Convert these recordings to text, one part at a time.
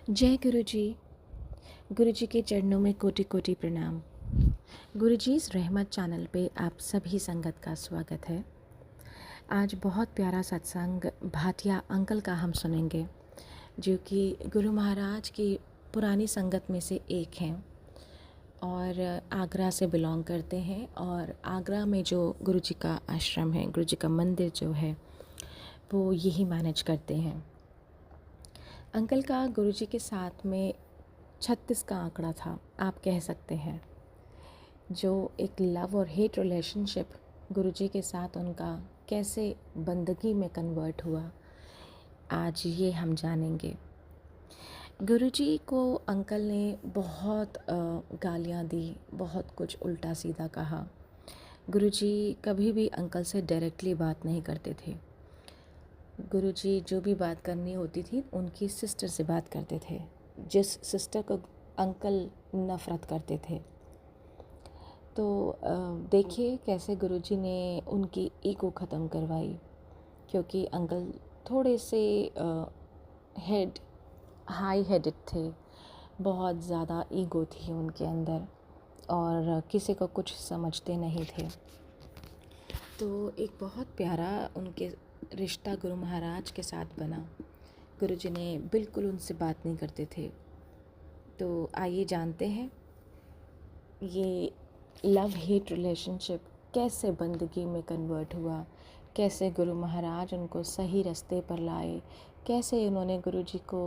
जय गुरु जी। गुरु जी के चरणों में कोटि कोटि प्रणाम। गुरु जी इस रहमत चैनल पे आप सभी संगत का स्वागत है। आज बहुत प्यारा सत्संग भाटिया अंकल का हम सुनेंगे, जो कि गुरु महाराज की पुरानी संगत में से एक हैं और आगरा से बिलोंग करते हैं। और आगरा में जो गुरु जी का आश्रम है, गुरु जी का मंदिर जो है, वो यही मैनेज करते हैं। अंकल का गुरु जी के साथ में 36 का आंकड़ा था, आप कह सकते हैं। जो एक लव और हेट रिलेशनशिप गुरुजी के साथ उनका कैसे बंदगी में कन्वर्ट हुआ, आज ये हम जानेंगे। गुरुजी को अंकल ने बहुत गालियाँ दी, बहुत कुछ उल्टा सीधा कहा। गुरुजी कभी भी अंकल से डायरेक्टली बात नहीं करते थे। गुरुजी जो भी बात करनी होती थी उनकी सिस्टर से बात करते थे, जिस सिस्टर को अंकल नफ़रत करते थे। तो देखिए कैसे गुरुजी ने उनकी ईगो ख़त्म करवाई, क्योंकि अंकल थोड़े से हाई हेडेड थे, बहुत ज़्यादा ईगो थी उनके अंदर और किसी को कुछ समझते नहीं थे। तो एक बहुत प्यारा उनके रिश्ता गुरु महाराज के साथ बना। गुरुजी ने बिल्कुल उनसे बात नहीं करते थे। तो आइए जानते हैं ये लव हेट रिलेशनशिप कैसे बंदगी में कन्वर्ट हुआ, कैसे गुरु महाराज उनको सही रास्ते पर लाए, कैसे उन्होंने गुरुजी को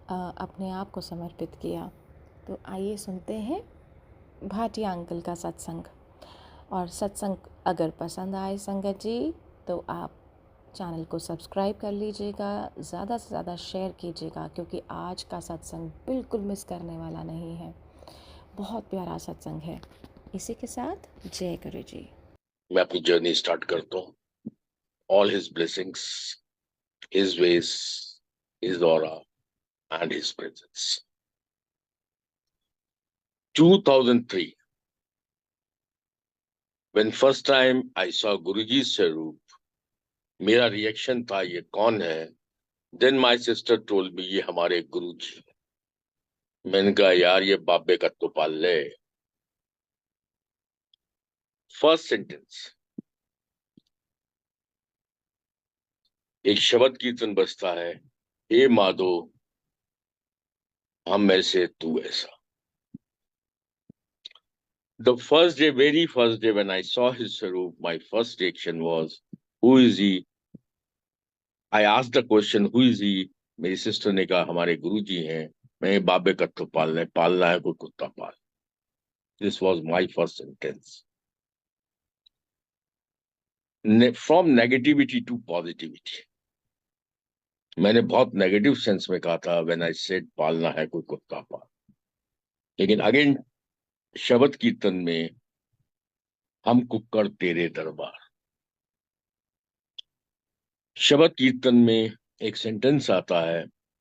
अपने आप को समर्पित किया। तो आइए सुनते हैं भाटिया अंकल का सत्संग। और सत्संग अगर पसंद आए संगत जी, तो आप चैनल को सब्सक्राइब कर लीजिएगा, ज़्यादा से ज़्यादा शेयर कीजिएगा, क्योंकि आज का सत्संग बिल्कुल मिस करने वाला नहीं है। बहुत प्यारा सत्संग है। इसी के साथ जय गुरु जी। मैं अपनी जर्नी स्टार्ट करता हूँ। All his blessings, his veg, his aura and his presence. 2003 when first time I saw Guruji's स्वरूप, मेरा रिएक्शन था ये कौन है। Then my sister told me ये हमारे गुरुजी। मैंने कहा यार ये बाबे का तो पाल ले। फर्स्ट सेंटेंस, एक शब्द कीर्तन बजता है, हे माधो हम ऐसे तू ऐसा। The first day, very first day when I saw his Sarup, my first reaction was, who is he? I asked the question, who is he? मेरी सिस्टर ने कहा हमारे गुरुजी हैं। मैं बाबे का तो पालना है कोई कुत्ता पाल। This was my first sentence. From negativity to positivity. मैंने बहुत नेगेटिव सेंस में कहा था when I said पालना है कोई कुत्ता पाल। लेकिन अगेन शब्द कीर्तन में हम कुक्कड़ तेरे दरबार। शब्द कीर्तन में एक सेंटेंस आता है,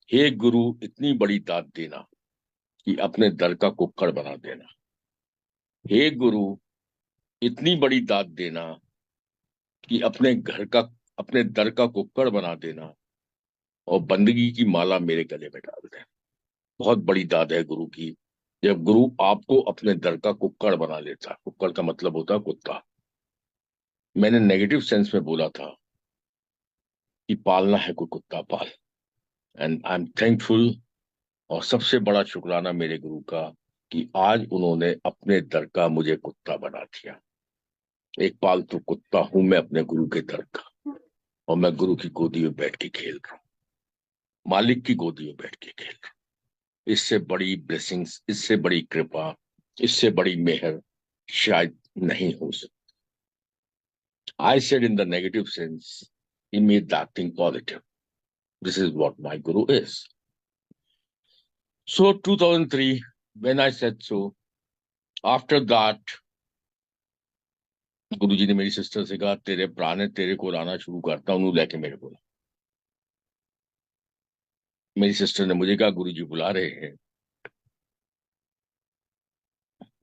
हे गुरु इतनी बड़ी दात देना कि अपने दर का कुक्कड़ बना देना। हे गुरु इतनी बड़ी दात देना कि अपने दर का कुक्कड़ बना देना और बंदगी की माला मेरे गले में डाल दे। बहुत बड़ी दात है गुरु की, जब गुरु आपको अपने दर का कुक्कड़ बना लेता है। कुक्कड़ का मतलब होता है कुत्ता। मैंने नेगेटिव सेंस में बोला था कि पालना है कोई कुत्ता पाल। एंड आई एम थैंकफुल, और सबसे बड़ा शुक्राना मेरे गुरु का कि आज उन्होंने अपने दर का मुझे कुत्ता बना दिया। एक पालतू कुत्ता हूं मैं अपने गुरु के दर का, और मैं गुरु की गोदी में बैठ के खेल रहा हूँ, मालिक की गोदी में बैठ के खेल रहा हूँ। इससे बड़ी ब्लेसिंग्स, इससे बड़ी कृपा, इससे बड़ी मेहर शायद नहीं हो सकती। I said in the negative sense, he made that thing positive. This is what my guru is. So 2003, when I said so, after that, गुरुजी ने मेरी सिस्टर से कहा तेरे प्राण है, तेरे को लाना शुरू करता हूँ लेके मेरे को। मेरी सिस्टर ने मुझे कहा गुरुजी बुला रहे हैं।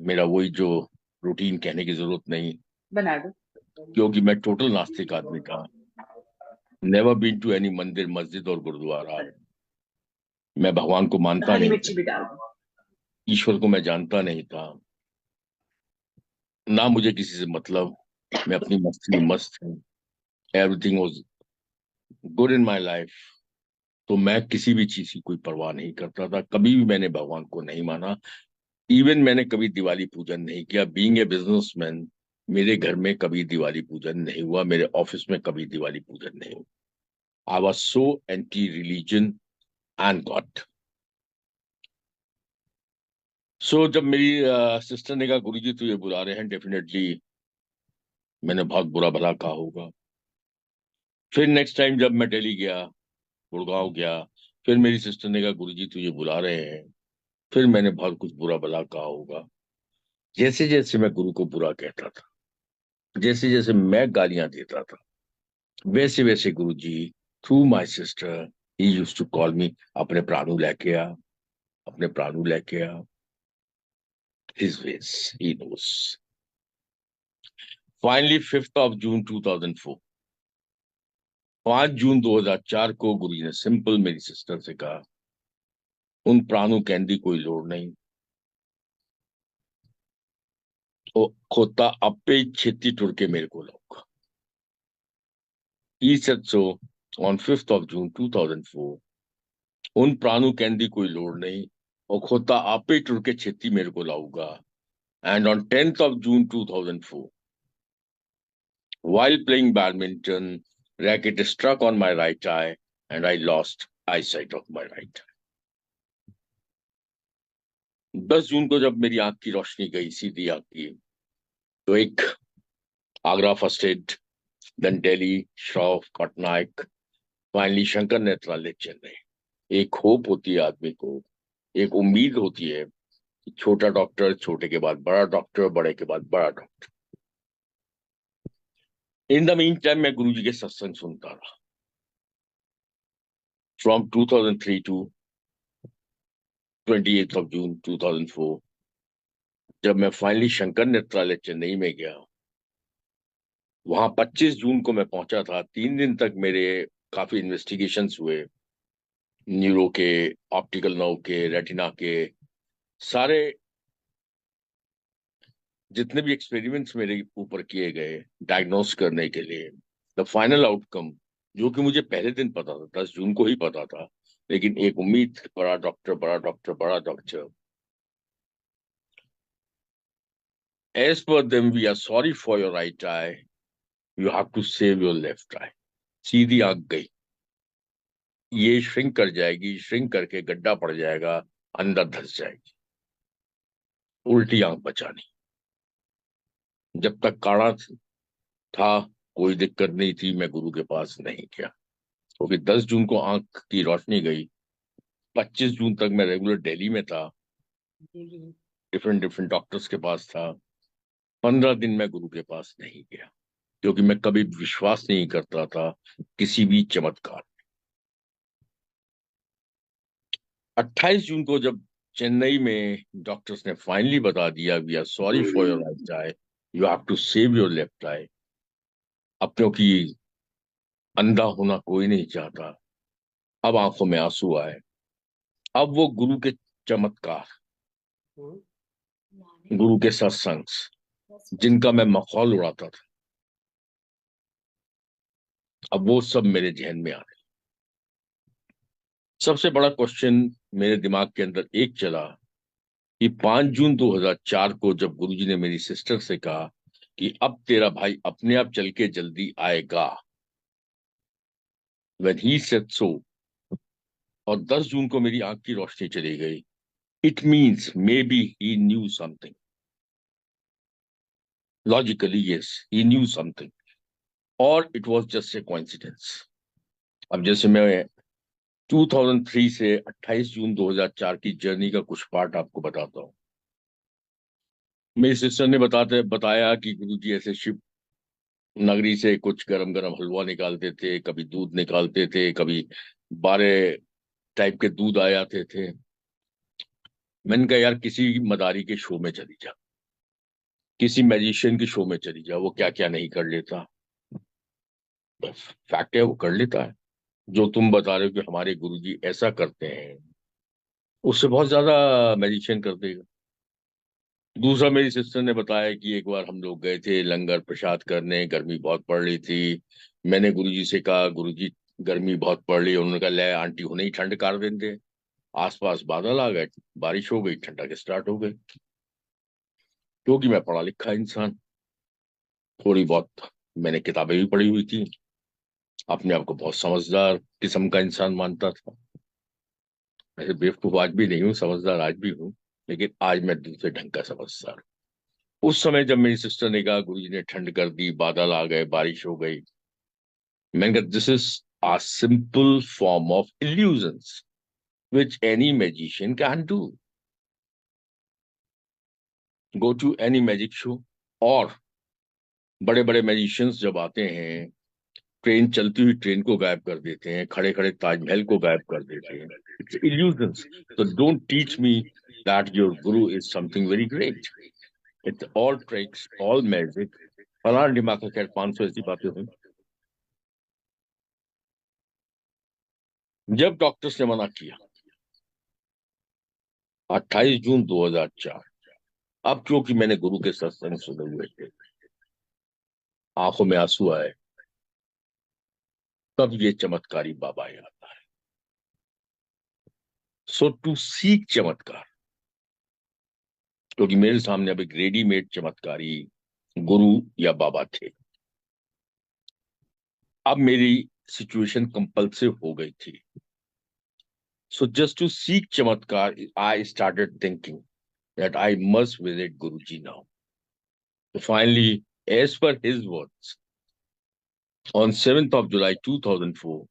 मेरा वही जो रूटीन कहने की जरूरत नहीं, बना दो, क्योंकि मैं टोटल नास्तिक आदमी था। नेवर बीन टू एनी मंदिर, मस्जिद और गुरुद्वारा। मैं भगवान को मानता हरी नहीं था, मिर्ची भी डाल दो। ईश्वर को मैं जानता नहीं था, ना मुझे किसी से मतलब। मैं अपनी मस्ती में मस्त हूँ, everything was good in my life. तो मैं किसी भी चीज की कोई परवाह नहीं करता था, कभी भी मैंने भगवान को नहीं माना। इवन मैंने कभी दिवाली पूजन नहीं किया। बीइंग ए बिजनेसमैन, मेरे घर में कभी दिवाली पूजन नहीं हुआ, मेरे ऑफिस में कभी दिवाली पूजन नहीं हुआ। I was so anti religion and god. So जब मेरी सिस्टर ने कहा गुरुजी तुझे बुला रहे हैं, डेफिनेटली मैंने बहुत बुरा भला कहा होगा। फिर नेक्स्ट टाइम जब मैं दिल्ली गया, गुड़गांव गया, फिर मेरी सिस्टर ने कहा गुरुजी तुझे बुला रहे हैं, फिर मैंने बहुत कुछ बुरा भला कहा होगा। जैसे जैसे मैं गुरु को बुरा कहता था, जैसे जैसे मैं गालियां देता था, वैसे वैसे Guruji through my sister he used to call me, अपने प्राणु लेके आ, अपने प्राणु लेके आ। His ways he knows. Finally 5 June 2004, 5 June 2004 को गुरुजी ने सिंपल मेरी सिस्टर से कहा, उन प्राणु कहने की कोई लोड़ नहीं, वो खोता आपे ही छेती टुर के मेरे को लाऊंगा। He said so on 5th of June 2004, उन प्राणु कहने की कोई लोड़ नहीं, और खोता आपे ही टुर के छेती मेरे को लाऊंगा। And on 10th of June 2004, while playing badminton, racket struck on my right eye and I lost eyesight of my right eye. 10 जून को जब मेरी आंख की रोशनी गई, सीधी आंख की, तो एक Agra first aid, then Delhi, Shroff, Patnaik, finally Shankar Nethralaya, Chennai. एक होप होती है आदमी को, एक उम्मीद होती है कि छोटा डॉक्टर, छोटे के बाद बड़ा डॉक्टर, बड़े के बाद बड़ा doctor. In the mean time मैं गुरुजी के सत्संग सुनता रहा from 2003 to 28th of June 2004। जब मैं फाइनली शंकर नेत्रालय चेन्नई में गया, वहां 25 जून को मैं पहुंचा था। 3 दिन तक मेरे काफी इन्वेस्टिगेशंस हुए, न्यूरो के, ऑप्टिकल नर्व के, रेटिना के, सारे जितने भी एक्सपेरिमेंट्स मेरे ऊपर किए गए डायग्नोस करने के लिए। द फाइनल आउटकम, जो कि मुझे पहले दिन पता था, 10 जून को ही पता था, लेकिन एक उम्मीद, बड़ा डॉक्टर, बड़ा डॉक्टर, बड़ा doctor. As per them we are sorry for your right eye, you have to save your left eye. सीधी आंख गई, ये श्रिंक कर जाएगी, श्रिंक करके गड्ढा पड़ जाएगा, अंदर धंस जाएगी। उल्टी आंख बचानी। जब तक काढ़ा था कोई दिक्कत नहीं थी, मैं गुरु के पास नहीं गया, क्योंकि 10 जून को आंख की रोशनी गई। 25 जून तक मैं रेगुलर दिल्ली में था, डिफरेंट डिफरेंट डॉक्टर्स के पास था। 15 दिन मैं गुरु के पास नहीं गया, क्योंकि मैं कभी विश्वास नहीं करता था किसी भी चमत्कार। 28 जून को जब चेन्नई में डॉक्टर्स ने फाइनली बता दिया, we are sorry for your right eye, you have to save your left eye. अब क्योंकि अंधा होना कोई नहीं चाहता, अब आंखों में आंसू आए। अब वो गुरु के चमत्कार, गुरु के सत्संग, जिनका मैं मखौल उड़ाता था, अब वो सब मेरे जहन में आ रहे। सबसे बड़ा क्वेश्चन मेरे दिमाग के अंदर एक चला कि 5 जून 2004 को जब गुरुजी ने मेरी सिस्टर से कहा कि अब तेरा भाई अपने आप चल के जल्दी आएगा, when he said so, और 10 जून को मेरी आंख की रोशनी चली गई, it means may be he knew something. Logically yes, he knew something, और it was just a coincidence. अब जैसे मैं 2003 से 28 जून 2004 की जर्नी का कुछ पार्ट आपको बताता हूँ। मेरी सिस्टर ने बताया कि गुरुजी ऐसे शिव नगरी से कुछ गरम गरम हलवा निकालते थे, कभी दूध निकालते थे, कभी 12 टाइप के दूध आ जाते थे। मैंने कहा यार किसी मदारी के शो में चली जा, किसी मैजिशियन के शो में चली जा, वो क्या क्या नहीं कर लेता। फैक्ट है वो कर लेता है। जो तुम बता रहे हो कि हमारे गुरुजी ऐसा करते हैं, उससे बहुत ज्यादा मैजिशियन कर देगा। दूसरा, मेरी सिस्टर ने बताया कि एक बार हम लोग गए थे लंगर प्रसाद करने, गर्मी बहुत पड़ रही थी। मैंने गुरुजी से कहा, गुरुजी गर्मी बहुत पड़ रही है। उन्होंने कहा, ले आंटी हुने ही ठंड कर देंगे। आसपास बादल आ गए, बारिश हो गई, ठंडक स्टार्ट हो गई। क्योंकि मैं पढ़ा लिखा इंसान, थोड़ी बहुत मैंने किताबें भी पढ़ी हुई थी, अपने आप को बहुत समझदार किस्म का इंसान मानता था। ऐसे बेवकूफ आज भी नहीं हूँ, समझदार आज भी हूँ, लेकिन आज मैं दूसरे ढंग का समझदार हूँ। उस समय जब मेरी सिस्टर ने कहा गुरुजी ने ठंड कर दी, बादल आ गए, बारिश हो गई, मैंने कहा this is a simple form of illusions which any magician can do. Go to any magic show, और बड़े बड़े मैजिशियंस जब आते हैं, ट्रेन चलती हुई ट्रेन को गायब कर देते हैं, खड़े खड़े ताजमहल को गायब कर देते हैं। It's illusions. तो don't teach me that your guru is something very great. It's all tricks, all magic. फलाना दिमाग का खैर 500 ऐसी बातें हुई। जब डॉक्टर्स ने मना किया, 28 जून 2004, अब क्योंकि मैंने गुरु के सत्संग सुने हुए थे, आंखों में आंसू आए, तब ये चमत्कारी बाबा याद आए। सो टू सीक चमत्कार, क्योंकि मेरे सामने अब एक रेडीमेड चमत्कारी गुरु या बाबा थे। अब मेरी सिचुएशन कंपल्सिव हो गई थी। सो जस्ट टू सीक चमत्कार, I started thinking that I must visit Guruji now. So finally, as per his words, on 7th of July 2004,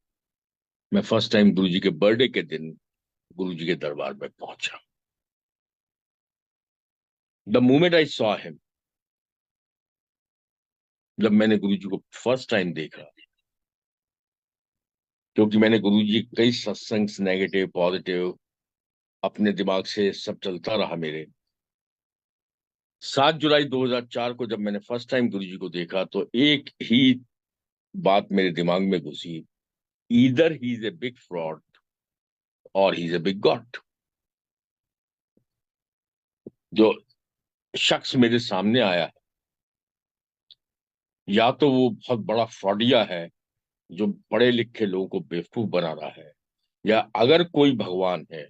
मैं फर्स्ट टाइम गुरुजी के बर्थडे के दिन गुरुजी के दरबार में पहुंचा। The moment I saw him, जब मैंने गुरुजी को फर्स्ट टाइम देखा, क्योंकि मैंने गुरुजी कई सत्संग, नेगेटिव पॉजिटिव, अपने दिमाग से सब चलता रहा मेरे। 7 जुलाई 2004 को जब मैंने फर्स्ट टाइम गुरुजी को देखा, तो एक ही बात मेरे दिमाग में घुसी, either he is a big fraud और he is a big god. जो शख्स मेरे सामने आया है, या तो वो बहुत बड़ा फ्रॉडिया है जो पढ़े लिखे लोगों को बेवकूफ बना रहा है, या अगर कोई भगवान है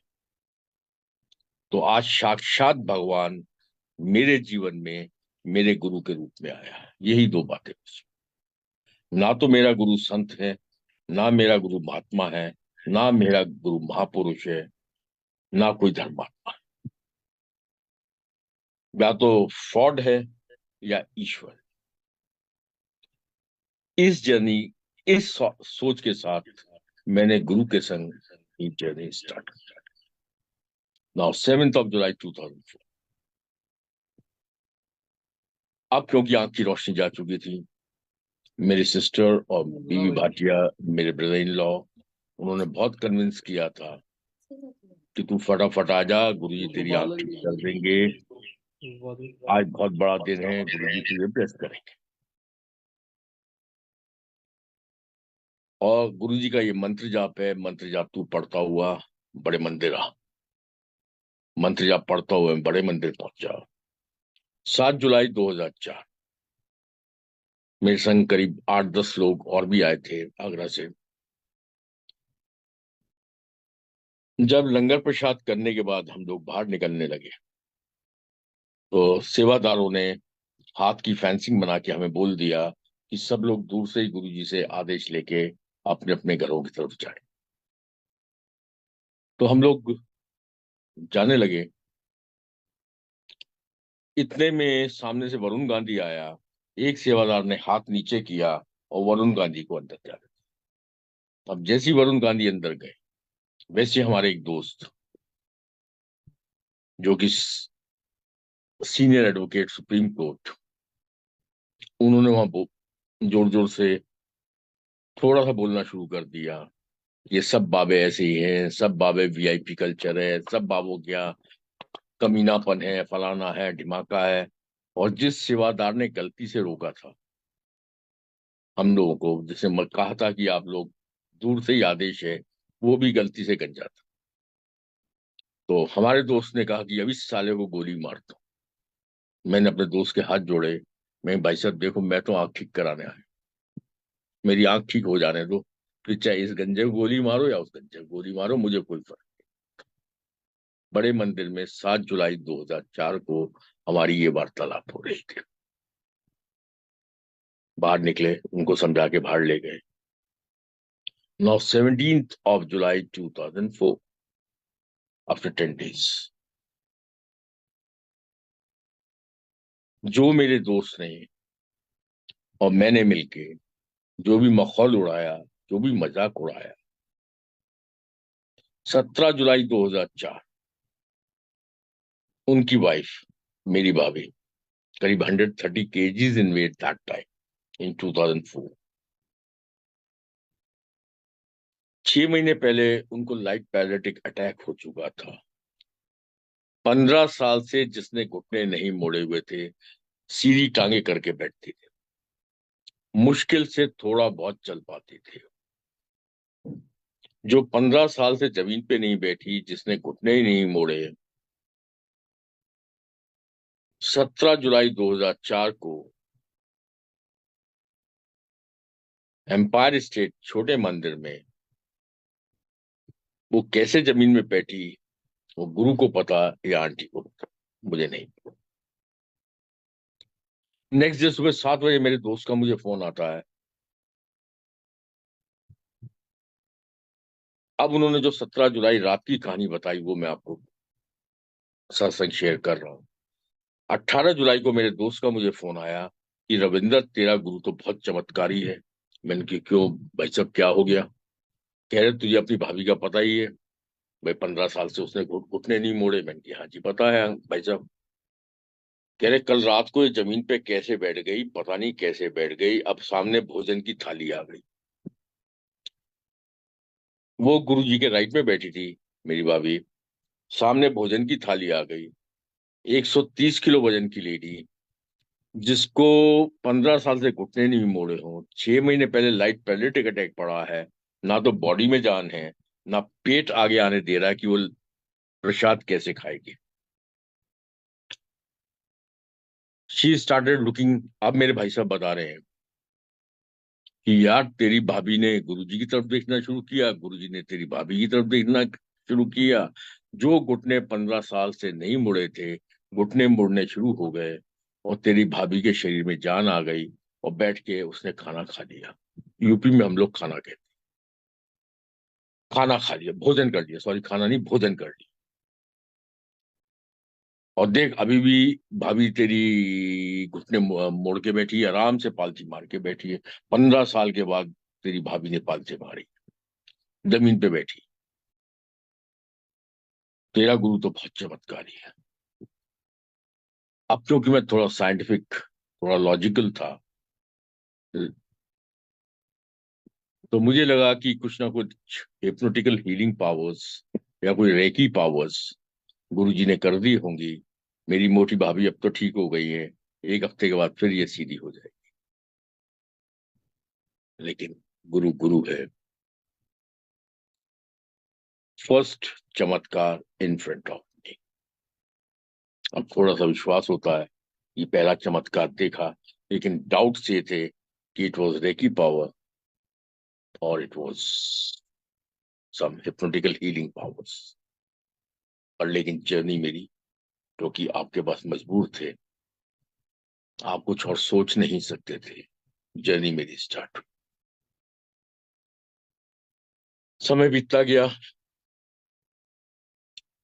तो आज साक्षात भगवान मेरे जीवन में मेरे गुरु के रूप में आया है। यही दो बातें बस। ना तो मेरा गुरु संत है, ना मेरा गुरु महात्मा है, ना मेरा गुरु महापुरुष है, ना कोई धर्मात्मा है। या तो फ्रॉड है या ईश्वर। इस जर्नी, इस सोच के साथ मैंने गुरु के संग ये जर्नी स्टार्ट की। नाउ 7th of July 2004, अब क्योंकि आंख की रोशनी जा चुकी थी, मेरी सिस्टर और बीवी भाटिया, मेरे ब्रदर इन लॉ, उन्होंने बहुत कन्विंस किया था कि तू फटाफट आ जा, गुरुजी तेरी आंख ठीक कर देंगे, आज बहुत बड़ा दिन है, गुरुजी तुझे ब्लेस करेंगे। और गुरुजी का ये मंत्र जाप है, मंत्र जाप तू पढ़ता हुआ बड़े मंदिर आ। मंत्र जाप पढ़ता हुआ मैं बड़े मंदिर पहुंचा। 7 जुलाई 2004, मेरे संग करीब 8-10 लोग और भी आए थे आगरा से। जब लंगर प्रसाद करने के बाद हम लोग बाहर निकलने लगे, तो सेवादारों ने हाथ की फेंसिंग बना के हमें बोल दिया कि सब लोग दूर से ही गुरुजी से आदेश लेके अपने अपने घरों की तरफ जाएं। तो हम लोग जाने लगे। इतने में सामने से वरुण गांधी आया। एक सेवादार ने हाथ नीचे किया और वरुण गांधी को अंदर जाने दिया। अब जैसे ही वरुण गांधी अंदर गए, वैसे हमारे एक दोस्त जो कि सीनियर एडवोकेट सुप्रीम कोर्ट, उन्होंने वहां जोर जोर से थोड़ा सा बोलना शुरू कर दिया, ये सब बाबे ऐसे ही हैं, सब बाबे वीआईपी कल्चर है, सब बाबों क्या कमीनापन है, फलाना है, ढिमाका है। और जिस सेवादार ने गलती से रोका था हम लोगों को, जिसे कहा था कि आप लोग दूर से ही आदेश है, वो भी गलती से गंजा था। तो हमारे दोस्त ने कहा कि अभी साले को गोली मार दो। मैंने अपने दोस्त के हाथ जोड़े। मैं, भाई साहब देखो, मैं तो आंख ठीक कराने आया, मेरी आंख ठीक हो जाने दो, फिर चाहे इस गंजे को गोली मारो या उस गंजे को गोली मारो, मुझे कोई फर्क। बड़े मंदिर में 7 जुलाई 2004 को हमारी ये वार्तालाप हो रही थी। बाहर निकले, उनको समझा के बाहर ले गए। Now 17th of July 2004, after 10 days, जो मेरे दोस्त ने और मैंने मिलके जो भी मखौल उड़ाया, जो भी मजाक उड़ाया, 17 जुलाई 2004 उनकी वाइफ, मेरी भाभी, करीब 130 kgs in weight that time in 2004। 6 महीने पहले उनको लाइट पैरालिटिक अटैक हो चुका था। 15 साल से जिसने घुटने नहीं मोड़े हुए थे, सीधी टांगे करके बैठती थी, मुश्किल से थोड़ा बहुत चल पाती थी। जो 15 साल से जमीन पे नहीं बैठी, जिसने घुटने ही नहीं मोड़े, 17 जुलाई 2004 को एम्पायर स्टेट छोटे मंदिर में वो कैसे जमीन में बैठी, वो गुरु को पता या आंटी को पता, मुझे नहीं पता। नेक्स्ट डे सुबह 7 बजे मेरे दोस्त का मुझे फोन आता है। अब उन्होंने जो 17 जुलाई रात की कहानी बताई वो मैं आपको सत्संग शेयर कर रहा हूँ। 18 जुलाई को मेरे दोस्त का मुझे फोन आया कि रविंदर, तेरा गुरु तो बहुत चमत्कारी है। मैंने कि क्यों भाई साहब, क्या हो गया? कह रहे तुझे अपनी भाभी का पता ही है, भाई 15 साल से उसने घुटने नहीं मोड़े। मैंने कि हाँ जी पता है भाई साहब। कह रहे कल रात को ये जमीन पे कैसे बैठ गई, पता नहीं कैसे बैठ गई, अब सामने भोजन की थाली आ गई। वो गुरु जी के राइट में बैठी थी मेरी भाभी, सामने भोजन की थाली आ गई। 130 किलो वजन की लेडी, जिसको 15 साल से घुटने नहीं मोड़े हों, 6 महीने पहले लाइट पैरालिटिक अटैक पड़ा है, ना तो बॉडी में जान है, ना पेट आगे आने दे रहा है कि वो प्रसाद कैसे खाएगी। She started looking. अब मेरे भाई साहब बता रहे हैं कि यार तेरी भाभी ने गुरुजी की तरफ देखना शुरू किया, गुरुजी ने तेरी भाभी की तरफ देखना शुरू किया। जो घुटने 15 साल से नहीं मुड़े थे, घुटने मुड़ने शुरू हो गए, और तेरी भाभी के शरीर में जान आ गई, और बैठ के उसने खाना खा लिया। यूपी में हम लोग खाना कहते, खाना खा लिया, भोजन कर लिया, सॉरी खाना नहीं, भोजन कर लिया। और देख अभी भी भाभी तेरी घुटने मोड़ के बैठी है, आराम से पालथी मार के बैठी है। 15 साल के बाद तेरी भाभी ने पालथी मारी, जमीन पे बैठी। तेरा गुरु तो बहुत चमत्कारी है। अब क्योंकि मैं थोड़ा साइंटिफिक, थोड़ा लॉजिकल था, तो मुझे लगा कि कुछ ना कुछ हिप्नोटिकल हीलिंग पावर्स या कोई रेकी पावर्स गुरुजी ने कर दी होंगी। मेरी मोटी भाभी अब तो ठीक हो गई है, 1 हफ्ते के बाद फिर ये सीधी हो जाएगी। लेकिन गुरु गुरु है। फर्स्ट चमत्कार इन फ्रंट ऑफ मी। अब थोड़ा सा विश्वास होता है, ये पहला चमत्कार देखा, लेकिन डाउट्स ये थे कि इट वॉज रेकी पावर और it was some hypnotical healing powers. और लेकिन जर्नी मेरी, क्योंकि आपके पास मजबूर थे, आप कुछ और सोच नहीं सकते थे, जर्नी मेरी स्टार्ट हुई। समय बीतता गया,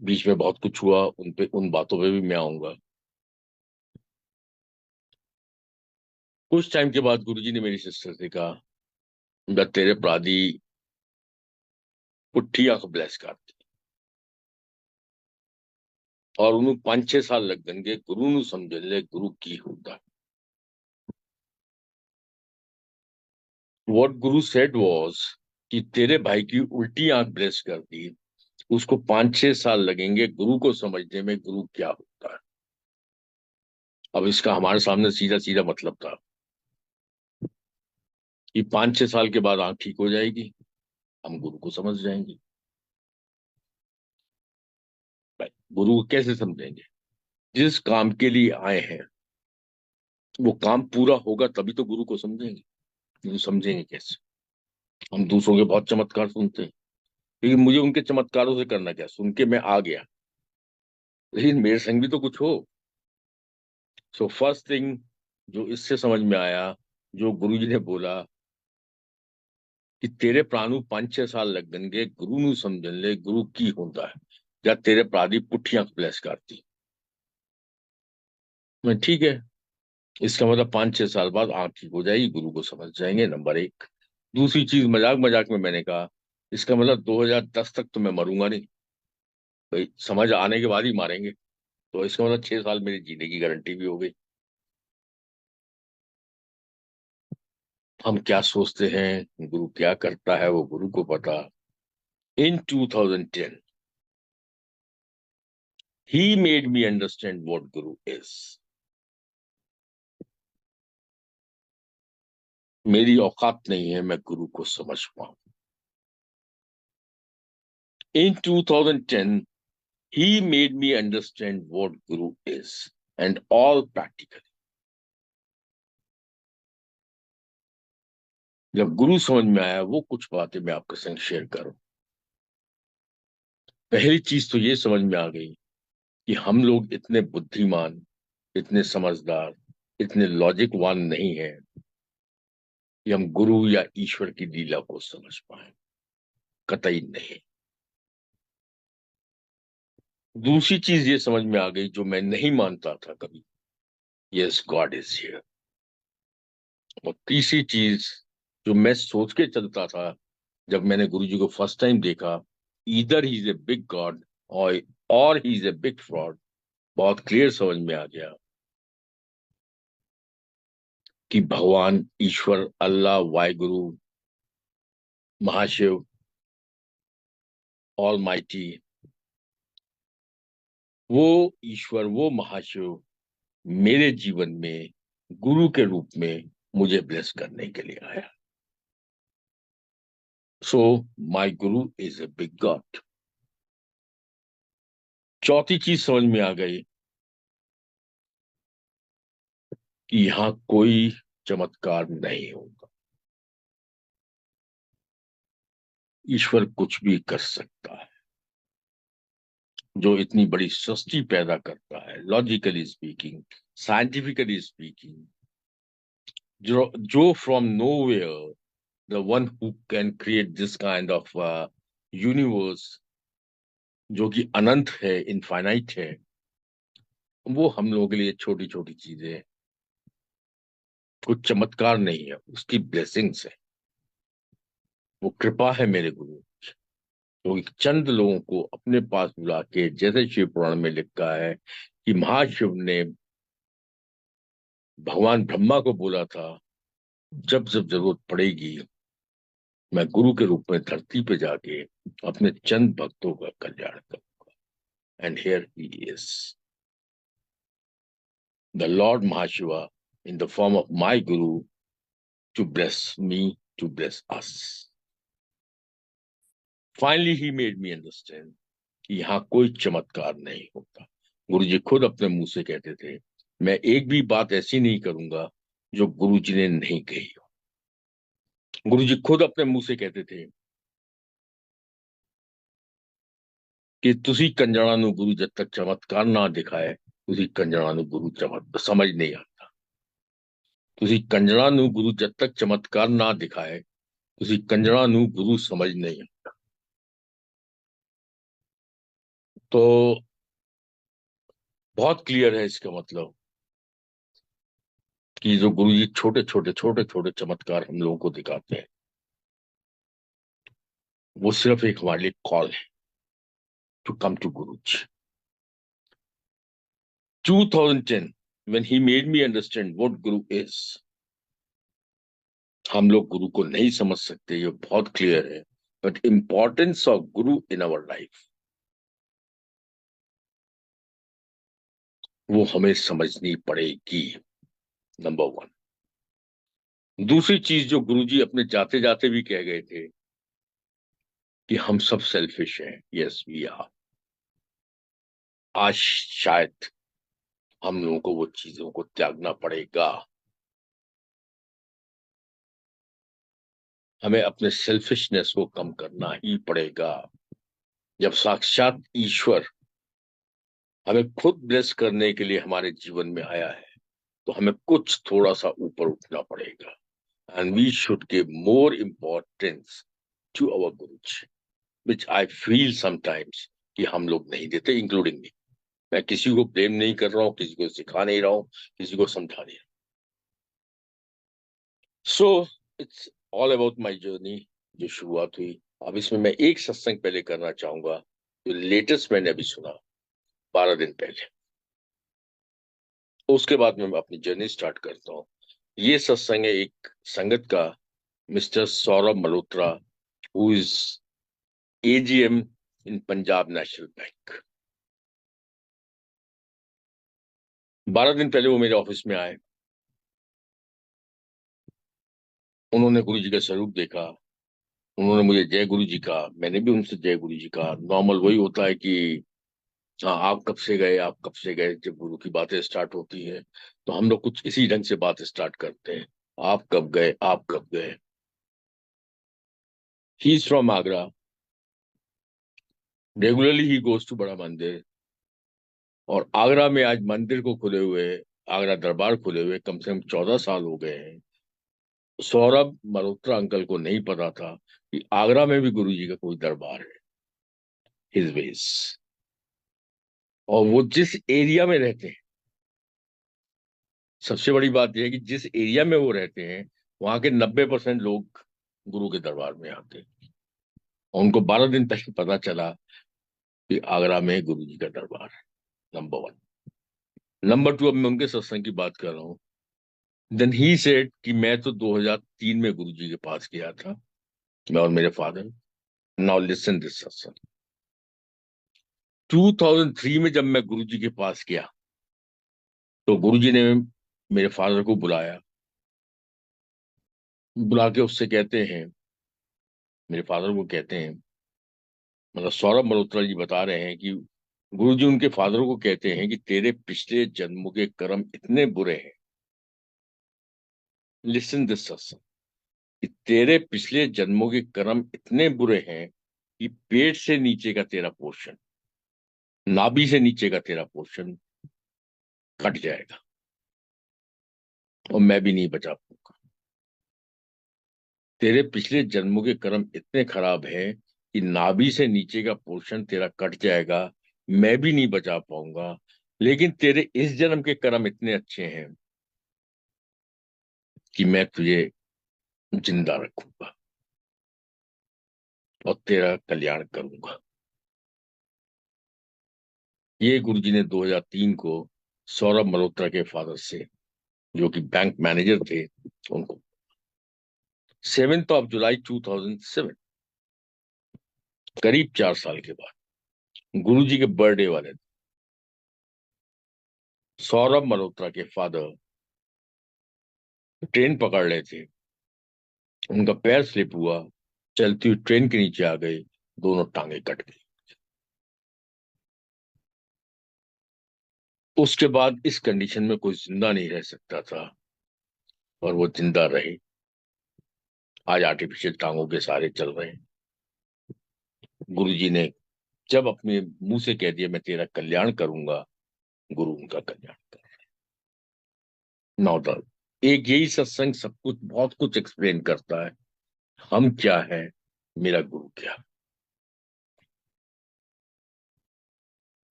बीच में बहुत कुछ हुआ, उन पे, उन बातों पे भी मैं आऊंगा। कुछ टाइम के बाद गुरुजी ने मेरी सिस्टर से कहा, "मैं तेरे अपराधी पुट्ठी आंख ब्लेस कर दी, और उन्हें 5-6 साल लग देंगे गुरु नु समझ ले गुरु की होता। व्हाट गुरु सेड वाज कि तेरे भाई की उल्टी आंख ब्लेस कर दी, उसको 5-6 साल लगेंगे गुरु को समझने में गुरु क्या होता है। अब इसका हमारे सामने सीधा सीधा मतलब था कि 5-6 साल के बाद आंख ठीक हो जाएगी, हम गुरु को समझ जाएंगे। गुरु को कैसे समझेंगे? जिस काम के लिए आए हैं वो काम पूरा होगा तभी तो गुरु को समझेंगे। गुरु समझेंगे कैसे? हम दूसरों के बहुत चमत्कार सुनते हैं, लेकिन मुझे उनके चमत्कारों से करना क्या? सुन के मैं आ गया, लेकिन मेरे संग भी तो कुछ हो। सो फर्स्ट थिंग जो इससे समझ में आया, जो गुरु जी ने बोला कि तेरे प्राणु 5-6 साल लग गए गुरु नु समझन ले गुरु की होता है, या तेरे प्राणी पुठियां ब्लेस करती। मैं ठीक है, इसका मतलब 5-6 साल बाद आंख ठीक हो जाएगी, गुरु को समझ जाएंगे, नंबर एक। दूसरी चीज, मजाक मजाक में मैंने कहा इसका मतलब 2010 तक तो मैं मरूंगा नहीं भाई, समझ आने के बाद ही मारेंगे, तो इसका मतलब 6 साल मेरी जीने की गारंटी भी हो गई। हम क्या सोचते हैं, गुरु क्या करता है, वो गुरु को पता। इन 2010 he made me understand what guru is। मेरी औकात नहीं है मैं गुरु को समझ पाऊं। In 2010 he made me understand what guru is and all practical। जब गुरु समझ में आया, वो कुछ बातें मैं आपके संग शेयर करूं। पहली चीज तो ये समझ में आ गई कि हम लोग इतने बुद्धिमान, इतने समझदार, इतने लॉजिकवान नहीं है कि हम गुरु या ईश्वर की लीला को समझ पाए, कतई नहीं। दूसरी चीज ये समझ में आ गई जो मैं नहीं मानता था कभी, यस गॉड इज हियर। और तीसरी चीज जो मैं सोच के चलता था जब मैंने गुरु जी को फर्स्ट टाइम देखा, either he is a big god और he is a big fraud, बहुत क्लियर समझ में आ गया कि भगवान ईश्वर अल्लाह वाहिगुरु महाशिव ऑल माइटी, वो ईश्वर वो महाशिव मेरे जीवन में गुरु के रूप में मुझे ब्लेस करने के लिए आया। So my Guru is a big God. चौथी चीज समझ में आ गई कि यहां कोई चमत्कार नहीं होगा, ईश्वर कुछ भी कर सकता है। जो इतनी बड़ी सृष्टि पैदा करता है, लॉजिकली स्पीकिंग, साइंटिफिकली स्पीकिंग, जो from nowhere, the one who can create this kind of universe जो कि अनंत है, इनफाइनाइट है, वो हम लोगों के लिए छोटी छोटी चीजें हैं, कुछ चमत्कार नहीं है, उसकी ब्लेसिंग्स है, वो कृपा है मेरे गुरु। तो एक चंद लोगों को अपने पास बुला के, जैसे शिव पुराण में लिखा है कि महाशिव ने भगवान ब्रह्मा को बोला था जब जब जरूरत पड़ेगी मैं गुरु के रूप में धरती पे जाके अपने चंद भक्तों का कल्याण करूंगा। And here he is the lord Mahashiva in the form of my guru to bless me, to bless us. Finally he made me understand कि यहाँ कोई चमत्कार नहीं होता। गुरु जी खुद अपने मुंह से कहते थे मैं एक भी बात ऐसी नहीं करूंगा जो गुरु जी ने नहीं कही हो। गुरु जी खुद अपने मुंह से कहते थे कि तुसी कंजरा नु गुरु जब तक चमत्कार ना दिखाए तुसी कंजरा नु गुरु समझ नहीं आता। तुसी कंजरा नु गुरु जब तक चमत्कार ना दिखाए तुसी कंजरा नु गुरु समझ नहीं आता। तो बहुत क्लियर है इसका मतलब कि जो गुरु जी छोटे छोटे चमत्कार हम लोगों को दिखाते हैं, वो सिर्फ एक हमारे लिए कॉल है to come to Guru ji. 2010 when he made me understand what guru is। हम लोग गुरु को नहीं समझ सकते, ये बहुत क्लियर है, but importance of guru in our life वो हमें समझनी पड़ेगी, नंबर वन। दूसरी चीज जो गुरु जी अपने जाते जाते भी कह गए थे कि हम सब सेल्फिश हैं, यस वी आर। आज शायद हम लोगों को वो चीजों को त्यागना पड़ेगा। हमें अपने सेल्फिशनेस को कम करना ही पड़ेगा। जब साक्षात ईश्वर हमें खुद ब्लेस करने के लिए हमारे जीवन में आया है, तो हमें कुछ थोड़ा सा ऊपर उठना पड़ेगा। And we should give more importance to our gurus, which I feel sometimes कि हम लोग नहीं देते, इंक्लूडिंग मी। मैं किसी को ब्लेम नहीं कर रहा हूँ, किसी को सिखा नहीं रहा हूँ, किसी को समझा नहीं रहा। So it's all about my journey जो शुरुआत हुई। अब इसमें मैं एक सत्संग पहले करना चाहूंगा जो लेटेस्ट मैंने अभी सुना 12 दिन पहले। उसके बाद मैं अपनी जर्नी स्टार्ट करता हूँ। ये सत्संग है एक संगत का, mister Saurabh Malhotra, who is AGM in Punjab national bank. 12 दिन पहले वो मेरे ऑफिस में आए। उन्होंने गुरु जी का स्वरूप देखा। उन्होंने मुझे जय गुरु जी कहा, मैंने भी उनसे जय गुरु जी कहा। नॉर्मल वही होता है कि हाँ, आप कब से गए, आप कब से गए। जब गुरु की बातें स्टार्ट होती है तो हम लोग कुछ इसी ढंग से बात स्टार्ट करते हैं, आप कब गए, आप कब गए। He is from Agra. Regularly he goes to बड़ा मंदिर। और आगरा में आज मंदिर को खुले हुए, आगरा दरबार खुले हुए कम से कम 14 साल हो गए हैं। सौरभ मल्होत्रा अंकल को नहीं पता था कि आगरा में भी गुरु जी का कोई दरबार है, हिज वेज। और वो जिस एरिया में रहते हैं, सबसे बड़ी बात यह है कि जिस एरिया में वो रहते हैं वहां के 90% लोग गुरु के दरबार में आते हैं। और उनको 12 दिन पहले पता चला कि आगरा में गुरु जी का दरबार है। Number one. नंबर टू, अब मैं उनके सत्संग की बात कर रहा हूँ। देन ही सेड कि मैं तो 2003 में गुरु जी के पास गया था, मैं और मेरे फादर। नाउ लिसन दिस सत्संग। 2003 में जब मैं गुरु जी के पास गया तो गुरु जी ने मेरे फादर को बुलाया। बुला के उससे कहते हैं, मेरे फादर को कहते हैं, मतलब सौरभ मल्होत्रा जी बता रहे हैं कि गुरु जी उनके फादर को कहते हैं कि तेरे पिछले जन्मों के कर्म इतने बुरे हैं। लिसन दिस सत्संग। कि तेरे पिछले जन्मों के कर्म इतने बुरे हैं कि पेट से नीचे का तेरा पोर्शन, नाभि से नीचे का तेरा पोर्शन कट जाएगा और मैं भी नहीं बचा पाऊंगा। तेरे पिछले जन्मों के कर्म इतने खराब हैं कि नाभि से नीचे का पोर्शन तेरा कट जाएगा, मैं भी नहीं बचा पाऊंगा। लेकिन तेरे इस जन्म के कर्म इतने अच्छे हैं कि मैं तुझे जिंदा रखूंगा और तेरा कल्याण करूंगा। ये गुरुजी ने 2003 को सौरभ मल्होत्रा के फादर से, जो कि बैंक मैनेजर थे, उनको। 7 जुलाई 2007, करीब 4 साल के बाद, गुरुजी के बर्थडे वाले दिन, सौरभ मल्होत्रा के फादर ट्रेन पकड़ रहे थे। उनका पैर स्लिप हुआ, चलती हुई ट्रेन के नीचे आ गई, दोनों टांगे कट गई। उसके बाद इस कंडीशन में कोई जिंदा नहीं रह सकता था, और वो जिंदा रहे। आज आर्टिफिशियल टांगों के सहारे चल रहे हैं। गुरुजी ने जब अपने मुंह से कह दिया मैं तेरा कल्याण करूंगा, गुरु उनका कल्याण कर। नौदल एक यही सत्संग सब कुछ, बहुत कुछ एक्सप्लेन करता है। हम क्या है, मेरा गुरु क्या।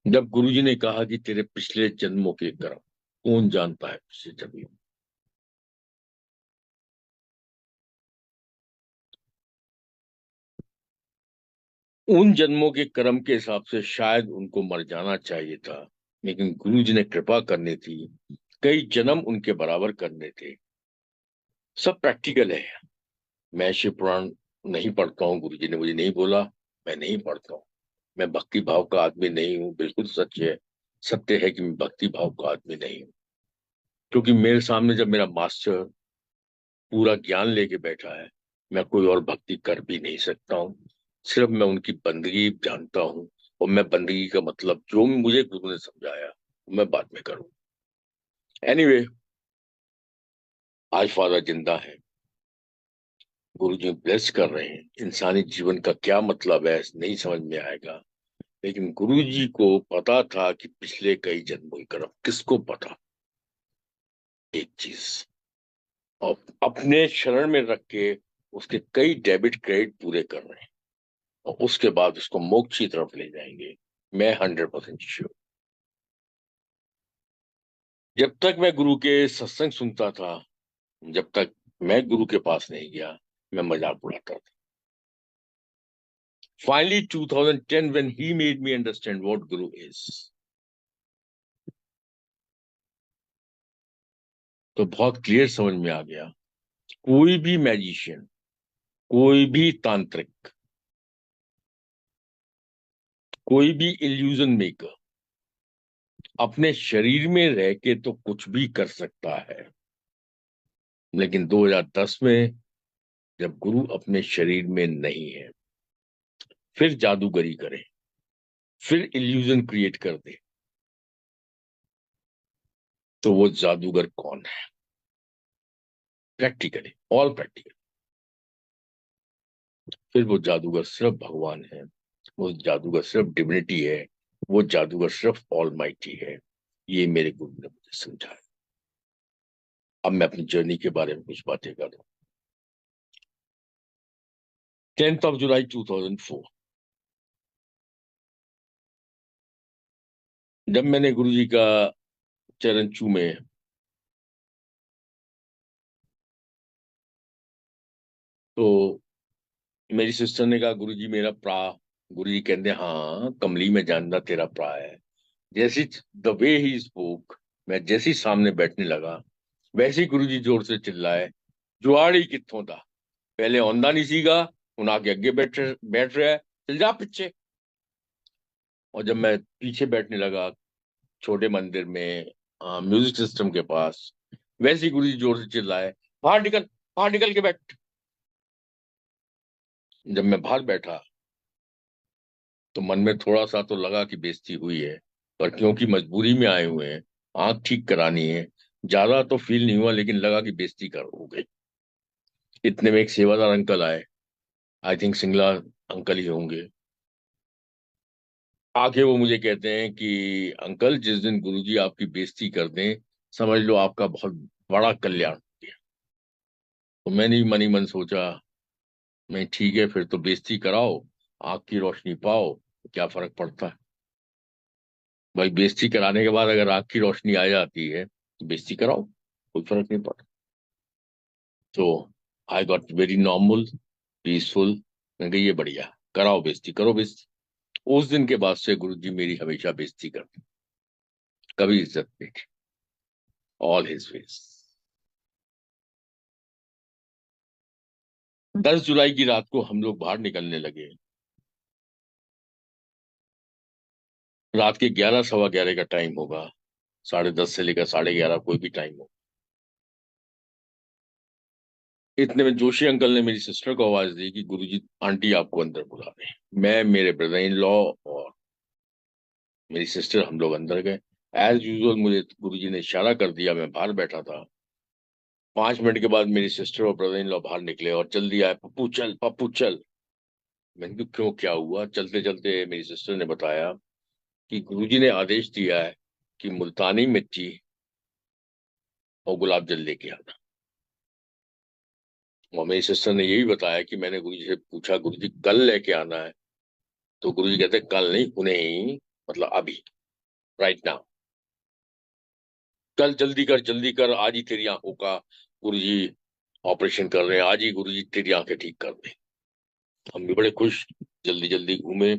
जब गुरुजी ने कहा कि तेरे पिछले जन्मों के कर्म, कौन जानता है पिछले जन्म। उन जन्मों के कर्म के हिसाब से शायद उनको मर जाना चाहिए था, लेकिन गुरुजी ने कृपा करनी थी, कई जन्म उनके बराबर करने थे। सब प्रैक्टिकल है। मैं शिव पुराण नहीं पढ़ता हूँ, गुरुजी ने मुझे नहीं बोला, मैं नहीं पढ़ता हूँ। मैं भक्ति भाव का आदमी नहीं हूँ, बिल्कुल सच है। सत्य है कि मैं भक्ति भाव का आदमी नहीं हूँ, क्योंकि मेरे सामने जब मेरा मास्टर पूरा ज्ञान लेके बैठा है, मैं कोई और भक्ति कर भी नहीं सकता हूँ। सिर्फ मैं उनकी बंदगी जानता हूँ, और मैं बंदगी का मतलब जो मुझे गुरु ने समझाया मैं बाद में करूँ। एनीवे, आज फादर जिंदा है, गुरु जी ब्लेस कर रहे हैं। इंसानी जीवन का क्या मतलब है नहीं समझ में आएगा, लेकिन गुरु जी को पता था कि पिछले कई जन्मों की कर्म, किसको पता एक चीज, और अपने शरण में रख के उसके कई डेबिट क्रेडिट पूरे कर रहे हैं और उसके बाद उसको मोक्ष की तरफ ले जाएंगे। मैं 100% श्योर। जब तक मैं गुरु के सत्संग सुनता था, जब तक मैं गुरु के पास नहीं गया, मैं मजाक उड़ाता था। Finally, 2010, when he made me understand what Guru is, तो बहुत क्लियर समझ में आ गया। कोई भी मैजिशियन, कोई भी तांत्रिक, कोई भी इल्यूजन मेकर अपने शरीर में रह के तो कुछ भी कर सकता है, लेकिन 2010 में जब गुरु अपने शरीर में नहीं है, फिर जादूगरी करे, फिर इल्यूजन क्रिएट कर दे, तो वो जादूगर कौन है? प्रैक्टिकली, ऑल प्रैक्टिकल, फिर वो जादूगर सिर्फ भगवान है, वो जादूगर सिर्फ डिविनिटी है, वो जादूगर सिर्फ ऑलमाइटी है। ये मेरे गुरु ने मुझे समझाया। अब मैं अपनी जर्नी के बारे में कुछ बातें कर रहा हूँ। 10th of July 2004, जब मैंने गुरु जी का चरण चूमे, तो मेरी सिस्टर ने कहा गुरु जी मेरा प्रा। गुरु जी कहते हाँ कमली में जानना तेरा प्रा है। जैसी द वे ही स्पोक, मैं जैसी सामने बैठने लगा, वैसे ही गुरु जी जोर से चिल्लाए, जुआड़ी कित्थों था, पहले औंधा नहीं सीगा, ਹੁਣ आके अगे बैठ रहा है, चल जा पीछे। और जब मैं पीछे बैठने लगा छोटे मंदिर में म्यूजिक सिस्टम के पास, वैसे ही गुरु जी जोर से चिल्लाए, बाहर निकल, बाहर निकल के बैठ। जब मैं बाहर बैठा तो मन में थोड़ा सा तो लगा कि बेइज्जती हुई है, पर क्योंकि मजबूरी में आए हुए हैं, आंख ठीक करानी है, ज्यादा तो फील नहीं हुआ, लेकिन लगा कि बेइज्जती कर हो गई। इतने में एक सेवादार अंकल आए, आई थिंक सिंगला अंकल ही होंगे। आके वो मुझे कहते हैं कि अंकल जिस दिन गुरुजी आपकी बेइज्जती कर दें, समझ लो आपका बहुत बड़ा कल्याण हो गया। तो मैंने भी मनी मन सोचा, मैं ठीक है फिर तो बेइज्जती कराओ, आंख की रोशनी पाओ, क्या फर्क पड़ता है भाई। बेइज्जती कराने के बाद अगर आंख की रोशनी आ जाती है तो बेइज्जती कराओ, कोई फर्क नहीं पड़ता। तो I got very normal, peaceful. मैं कही ये बढ़िया, कराओ बेइज्जती, करो बेइज्जती। उस दिन के बाद से गुरुजी मेरी हमेशा बेइज्जती करते, कभी इज्जत नहीं की। All his veg. 10 जुलाई की रात को हम लोग बाहर निकलने लगे। रात के 11 सवा 11 का टाइम होगा, 10:30 से लेकर 11:30, कोई भी टाइम हो। इतने में जोशी अंकल ने मेरी सिस्टर को आवाज दी कि गुरुजी आंटी आपको अंदर बुला रहे हैं। मैं, मेरे ब्रदर इन लॉ और मेरी सिस्टर, हम लोग अंदर गए। एज यूजुअल मुझे गुरुजी ने इशारा कर दिया, मैं बाहर बैठा था। 5 मिनट के बाद मेरी सिस्टर और ब्रदर इन लॉ बाहर निकले और जल्दी आए, पप्पू चल, पप्पू चल। मैंने कहा क्यों, क्या हुआ? चलते चलते मेरी सिस्टर ने बताया कि गुरुजी ने आदेश दिया है कि मुल्तानी मिट्टी और गुलाब जल लेके आना। और मेरी सिस्टर ने यही बताया कि मैंने गुरुजी से पूछा गुरुजी कल लेके आना है, तो गुरुजी कहते कल नहीं, उन्हें ही, मतलब अभी, राइट नाउ। कल जल्दी कर, जल्दी कर, आज ही तेरी आंखों का गुरुजी ऑपरेशन कर रहे हैं, आज ही गुरुजी तेरी आंखें ठीक कर दे। हम भी बड़े खुश, जल्दी जल्दी घूमे।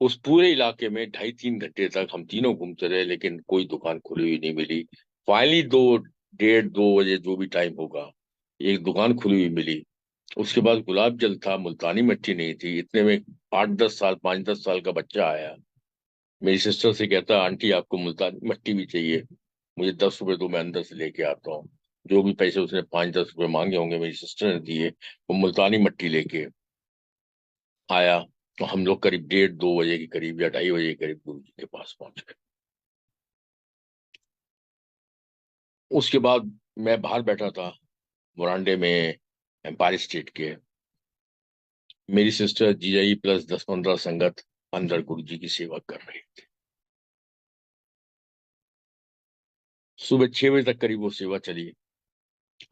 उस पूरे इलाके में 2.5-3 घंटे तक हम तीनों घूमते रहे, लेकिन कोई दुकान खुली हुई नहीं मिली। फाइनली 2, 1:30, 2 बजे जो भी टाइम होगा, एक दुकान खुली हुई मिली। उसके बाद गुलाब जल था, मुल्तानी मिट्टी नहीं थी। इतने में 8-10 साल, 5-10 साल का बच्चा आया, मेरी सिस्टर से कहता आंटी आपको मुल्तानी मिट्टी भी चाहिए, मुझे 10 रुपए दो, मैं अंदर से लेके आता हूँ। जो भी पैसे उसने 5-10 रुपए मांगे होंगे, मेरी सिस्टर ने दिए। वो मुल्तानी मिट्टी लेके आया। तो हम लोग करीब 1:30-2 बजे के करीब या 2:30 बजे के करीब गुरु जी के पास पहुंच गए। उसके बाद मैं बाहर बैठा था वरांडे में, एम्पायर स्टेट के। मेरी सिस्टर जीजाई प्लस 10-15 संगत अंदर गुरु जी की सेवा कर रही थी। सुबह 6 बजे तक करीब वो सेवा चली।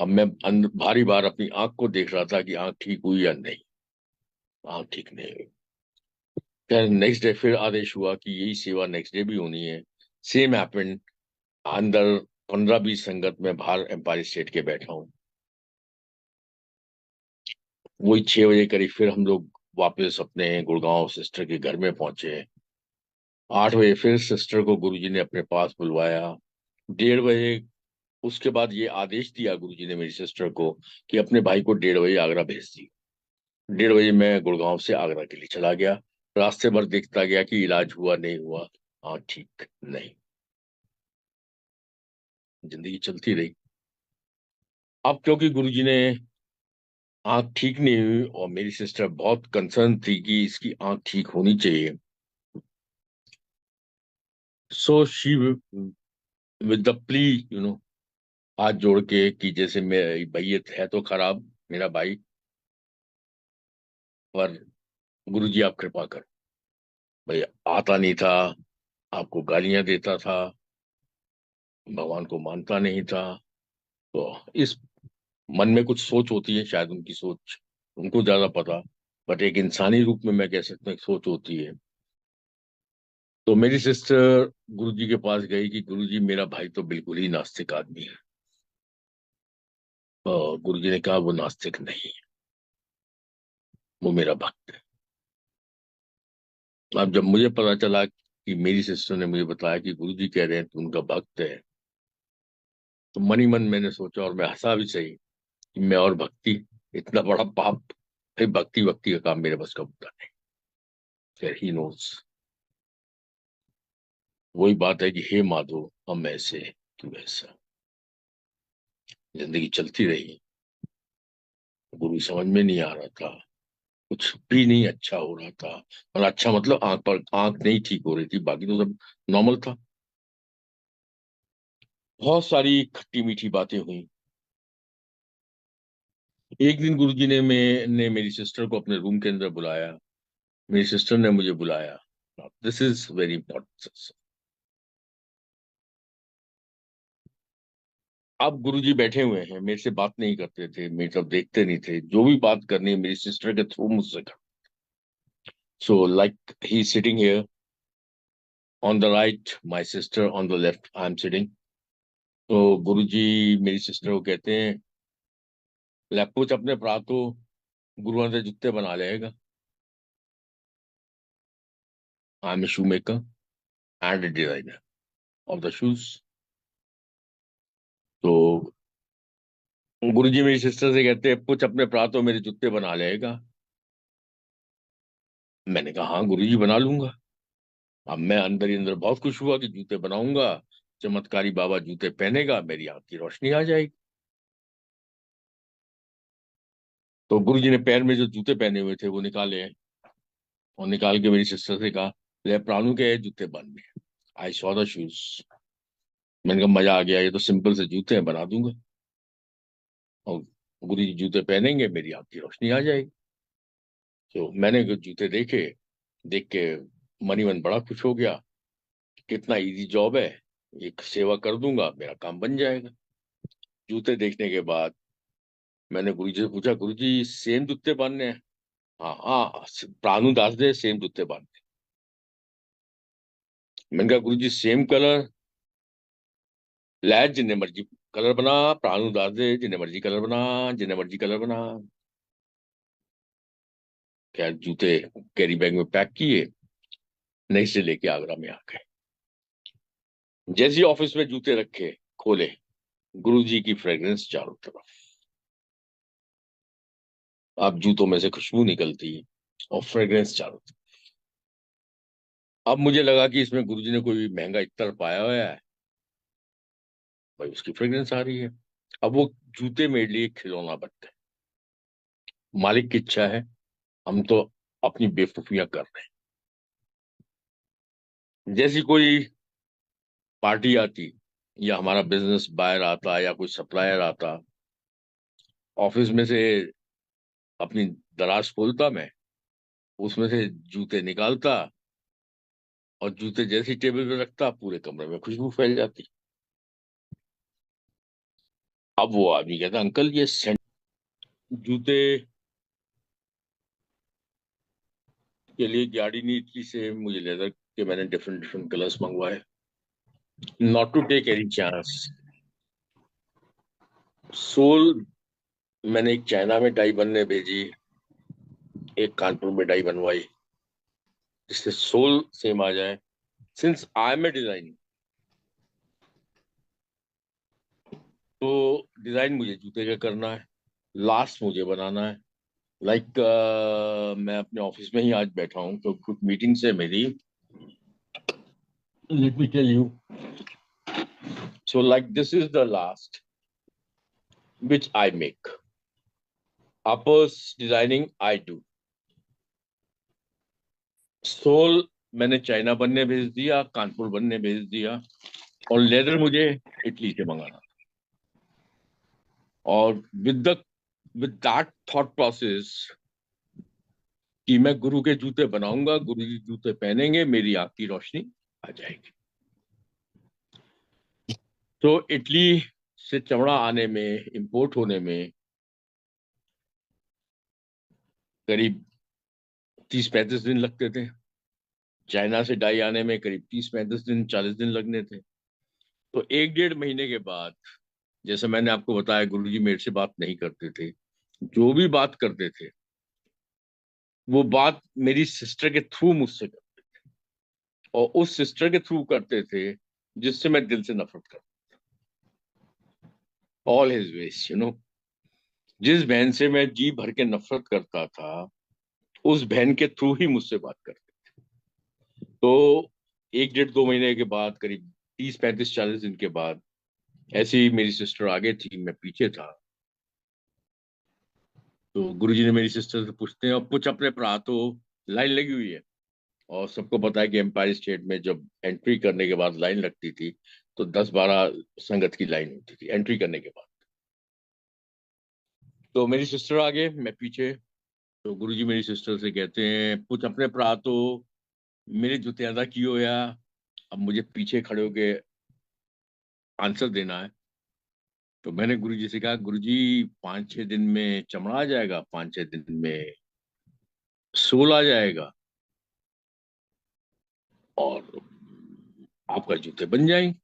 अब मैं भारी बार अपनी आंख को देख रहा था कि आंख ठीक हुई या नहीं। आंख ठीक नहीं हुई। फिर नेक्स्ट डे फिर आदेश हुआ कि यही सेवा नेक्स्ट डे भी होनी है। Same happened. अंदर 15-20 संगत में बाहर एम्पायर स्टेट के बैठा हूँ। वही 6 बजे करीब फिर हम लोग वापस अपने गुड़गांव सिस्टर के घर में पहुंचे। 8 बजे फिर सिस्टर को गुरुजी ने अपने पास बुलवाया। 1:30 बजे उसके बाद ये आदेश दिया गुरुजी ने मेरी सिस्टर को कि अपने भाई को 1:30 बजे आगरा भेज दी। 1:30 बजे मैं गुड़गांव से आगरा के लिए चला गया। रास्ते भर देखता गया कि इलाज हुआ नहीं हुआ। हाँ, ठीक नहीं। जिंदगी चलती रही। अब क्योंकि गुरुजी ने आंख ठीक नहीं हुई और मेरी सिस्टर बहुत कंसर्न थी कि इसकी आंख ठीक होनी चाहिए, so she with the plea, you know, हाथ जोड़ के कि जैसे मेरी भैयत है तो खराब, मेरा भाई, पर गुरुजी आप कृपा करो। भाई आता नहीं था, आपको गालियां देता था, भगवान को मानता नहीं था। तो इस मन में कुछ सोच होती है, शायद उनकी सोच उनको ज्यादा पता, बट एक इंसानी रूप में मैं कह सकता हूँ एक सोच होती है। तो मेरी सिस्टर गुरुजी के पास गई कि गुरुजी मेरा भाई तो बिल्कुल ही नास्तिक आदमी है। गुरुजी ने कहा वो नास्तिक नहीं है, वो मेरा भक्त है। अब जब मुझे पता चला कि मेरी सिस्टर ने मुझे बताया कि गुरुजी कह रहे हैं कि उनका भक्त है, तो मन ही मन मैंने सोचा और मैं हंसा भी सही कि मैं और भक्ति, इतना बड़ा पाप, फिर भक्ति भक्ति का काम मेरे बस का होता नहीं। खैर ही नोस। वही बात है कि हे माधो हम ऐसे तू ऐसा। जिंदगी चलती रही। गुरु समझ में नहीं आ रहा था, कुछ भी नहीं अच्छा हो रहा था। और अच्छा मतलब आंख पर आंख नहीं ठीक हो रही थी, बाकी तो सब नॉर्मल था। बहुत सारी खट्टी मीठी बातें हुई। एक दिन गुरुजी ने मेरी सिस्टर को अपने रूम के अंदर बुलाया। मेरी सिस्टर ने मुझे बुलाया। This is very important. अब गुरुजी बैठे हुए हैं, मेरे से बात नहीं करते थे, मेरी तरफ देखते नहीं थे, जो भी बात करनी है मेरी सिस्टर के थ्रू मुझसे कर। So like he sitting here on the right, my sister on the left, I am sitting. तो गुरुजी मेरी सिस्टर को कहते हैं, ले कुछ अपने प्रातो गुरुओं से जूते बना लेगा। I am a shoe maker and a designer of the shoes. तो गुरुजी मेरी सिस्टर से कहते हैं, कुछ अपने प्रातों मेरे जूते बना लेगा। मैंने कहा हाँ गुरुजी बना लूंगा। अब मैं अंदर ही अंदर बहुत खुश हुआ कि जूते बनाऊंगा, चमत्कारी बाबा जूते पहनेगा, मेरी आंख की रोशनी आ जाएगी। तो गुरुजी ने पैर में जो जूते पहने हुए थे वो निकाले, और निकाल के मेरी सिस्टर से कहा, ले प्राणु के जूते बनने। I saw the shoes. मैंने कहा मजा आ गया, ये तो सिंपल से जूते हैं, बना दूंगा। और गुरुजी जूते पहनेंगे, मेरी आंख की रोशनी आ जाएगी। तो मैंने जो जूते देखे, देख के मन ही मन बड़ा खुश हो गया। कितना इजी जॉब है, एक सेवा कर दूंगा, मेरा काम बन जाएगा। जूते देखने के बाद मैंने गुरुजी से पूछा, गुरुजी सेम जूते पहनने हैं? हाँ हाँ, प्राणु दास दे सेम जूते पहनने। मैंने कहा गुरुजी सेम कलर, लै जिन्ने मर्जी कलर बना, प्राणु दास दे जिन्ने मर्जी कलर बना, जिन्ने मर्जी कलर बना। खैर जूते कैरी बैग में पैक किए, नहीं से लेके आगरा में आ गए। जैसे ही ऑफिस में जूते रखे, खोले, गुरुजी की फ्रेग्रेंस चारों तरफ। अब जूतों में से खुशबू निकलती और फ्रेग्रेंस चारों तरफ। अब मुझे लगा कि इसमें गुरुजी ने कोई महंगा इत्तर पाया हुआ है, भाई उसकी फ्रेग्रेंस आ रही है। अब वो जूते मेरे लिए खिलौना बनते हैं। मालिक की इच्छा है, हम तो अपनी बेवकूफियां कर रहे हैं। जैसी कोई पार्टी आती या हमारा बिजनेस बायर आता या कोई सप्लायर आता, ऑफिस में से अपनी दराज खोलता मैं, उसमें से जूते निकालता और जूते जैसी टेबल पे रखता, पूरे कमरे में खुशबू फैल जाती। अब वो आदमी कहता, अंकल ये सेंट जूते के लिए गाड़ी नहीं इतनी से मुझे लेदर के मैंने डिफरेंट डिफरेंट कलर्स मंगवाए, not to take any chance. Sole मैंने एक चाइना में डाई बनने भेजी, एक कानपुर में डाई बनवाई, जिससे सोल सेम आ जाए। Since I am a design, तो डिजाइन मुझे जूते का करना है, लास्ट मुझे बनाना है। लाइक मैं अपने ऑफिस में ही आज बैठा हूँ तो कुछ मीटिंग से मेरी, let me tell you, so like this is the last which I make. Uppers designing I do. Sole मैंने चाइना बनने भेज दिया, कानपुर बनने भेज दिया, और लेदर मुझे इटली से मंगाना। और विद दैट थॉट प्रोसेस कि मैं गुरु के जूते बनाऊंगा, गुरु जी जूते पहनेंगे, मेरी आंख की रोशनी आ जाएगी। तो इटली से चमड़ा आने में, इंपोर्ट होने में करीब 30-35 दिन लगते थे। चाइना से डाई आने में करीब 30-35 दिन, 40 दिन लगने थे। तो 1-1.5 महीने के बाद, जैसे मैंने आपको बताया, गुरुजी मेरे से बात नहीं करते थे। जो भी बात करते थे वो बात मेरी सिस्टर के थ्रू मुझसे करते, और उस सिस्टर के थ्रू करते थे जिससे मैं दिल से नफरत करता। ऑल हिज वेज, जिस बहन से मैं जी भर के नफरत करता था, उस बहन के थ्रू ही मुझसे बात करते। तो 1-1.5-2 महीने के बाद, करीब 30-35-40 दिन के बाद, ऐसे ही मेरी सिस्टर आगे थी, मैं पीछे था। तो गुरुजी ने मेरी सिस्टर से पूछते हैं, और कुछ अपने भरा तो लाइन लगी हुई है। और सबको पता है कि एम्पायर स्टेट में जब एंट्री करने के बाद लाइन लगती थी, तो 10-12 संगत की लाइन होती थी एंट्री करने के बाद। तो मेरी सिस्टर आगे, मैं पीछे। तो गुरुजी मेरी सिस्टर से कहते हैं, कुछ अपने भरा तो मेरे जूते अदा कियो या, अब मुझे पीछे खड़े होके आंसर देना है। तो मैंने गुरुजी से कहा, गुरुजी 5-6 दिन में चमड़ा आ जाएगा, 5-6 दिन में सोल आ जाएगा, और आपका जूते बन जाएंगे।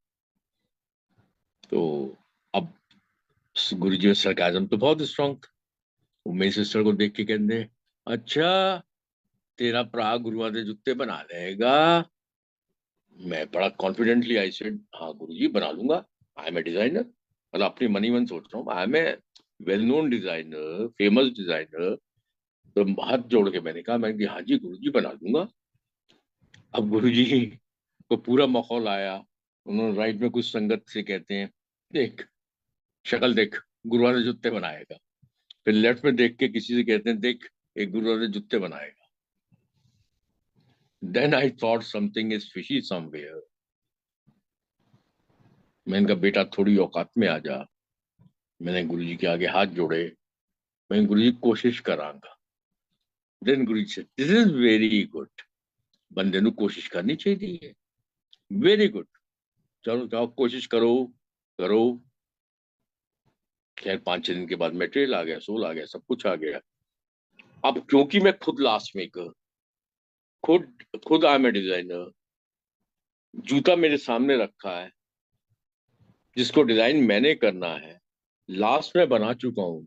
तो अब गुरुजी में सरकाजम तो बहुत स्ट्रांग था। वो मेरी सिस्टर को देख के कहते, अच्छा तेरा भरा गुरुआ दे जूते बना लेगा। मैं बड़ा कॉन्फिडेंटली आई सेड, हाँ गुरुजी बना लूंगा, आई एम ए डिजाइनर। मतलब अपनी मनी मन सोच रहा हूँ, I am a well known designer, famous designer. तो हाथ जोड़ के मैंने कहा, मैं कि हाँ जी गुरुजी बना लूंगा। अब गुरुजी को पूरा माहौल आया। उन्होंने राइट में कुछ संगत से कहते हैं, देख शक्ल देख, गुरुआ ने जूते बनाएगा। फिर लेफ्ट में देख के किसी से कहते हैं, देख एक गुरुआ ने जूते बनाएगा। Then I thought something is fishy somewhere. मैंने कहा, बेटा थोड़ी औकात में आ जा। मैंने गुरुजी के आगे हाथ जोड़े, मैं गुरुजी कोशिश करांगा। देन गुरुजी से, दिस इज वेरी गुड, बंदे नु कोशिश करनी चाहिए, वेरी गुड, चलो जाओ कोशिश करो करो। खैर 5-6 दिन के बाद मटेरियल आ गया, सोल आ गया, सब कुछ आ गया। अब क्योंकि मैं खुद लास्ट मेकर, खुद खुद आई एम ए डिजाइनर, जूता मेरे सामने रखा है जिसको डिजाइन मैंने करना है, लास्ट में बना चुका हूं,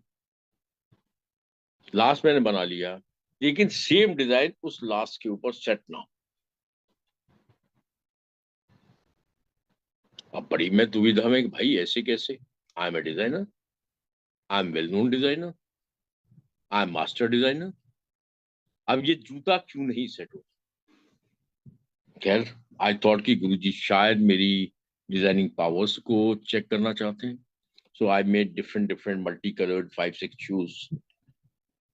लास्ट मैंने बना लिया, लेकिन सेम डिजाइन उस लास्ट के ऊपर सेट ना हो। अब बड़ी मैं दुविधा में कि भाई ऐसे कैसे, I am a designer, I am well known designer, I am master designer, अब ये जूता क्यों नहीं सेट हो। खैर आई थॉट कि गुरुजी शायद मेरी डिजाइनिंग पावर्स को चेक करना चाहते हैं। So I made different different multi coloured 5-6 shoes,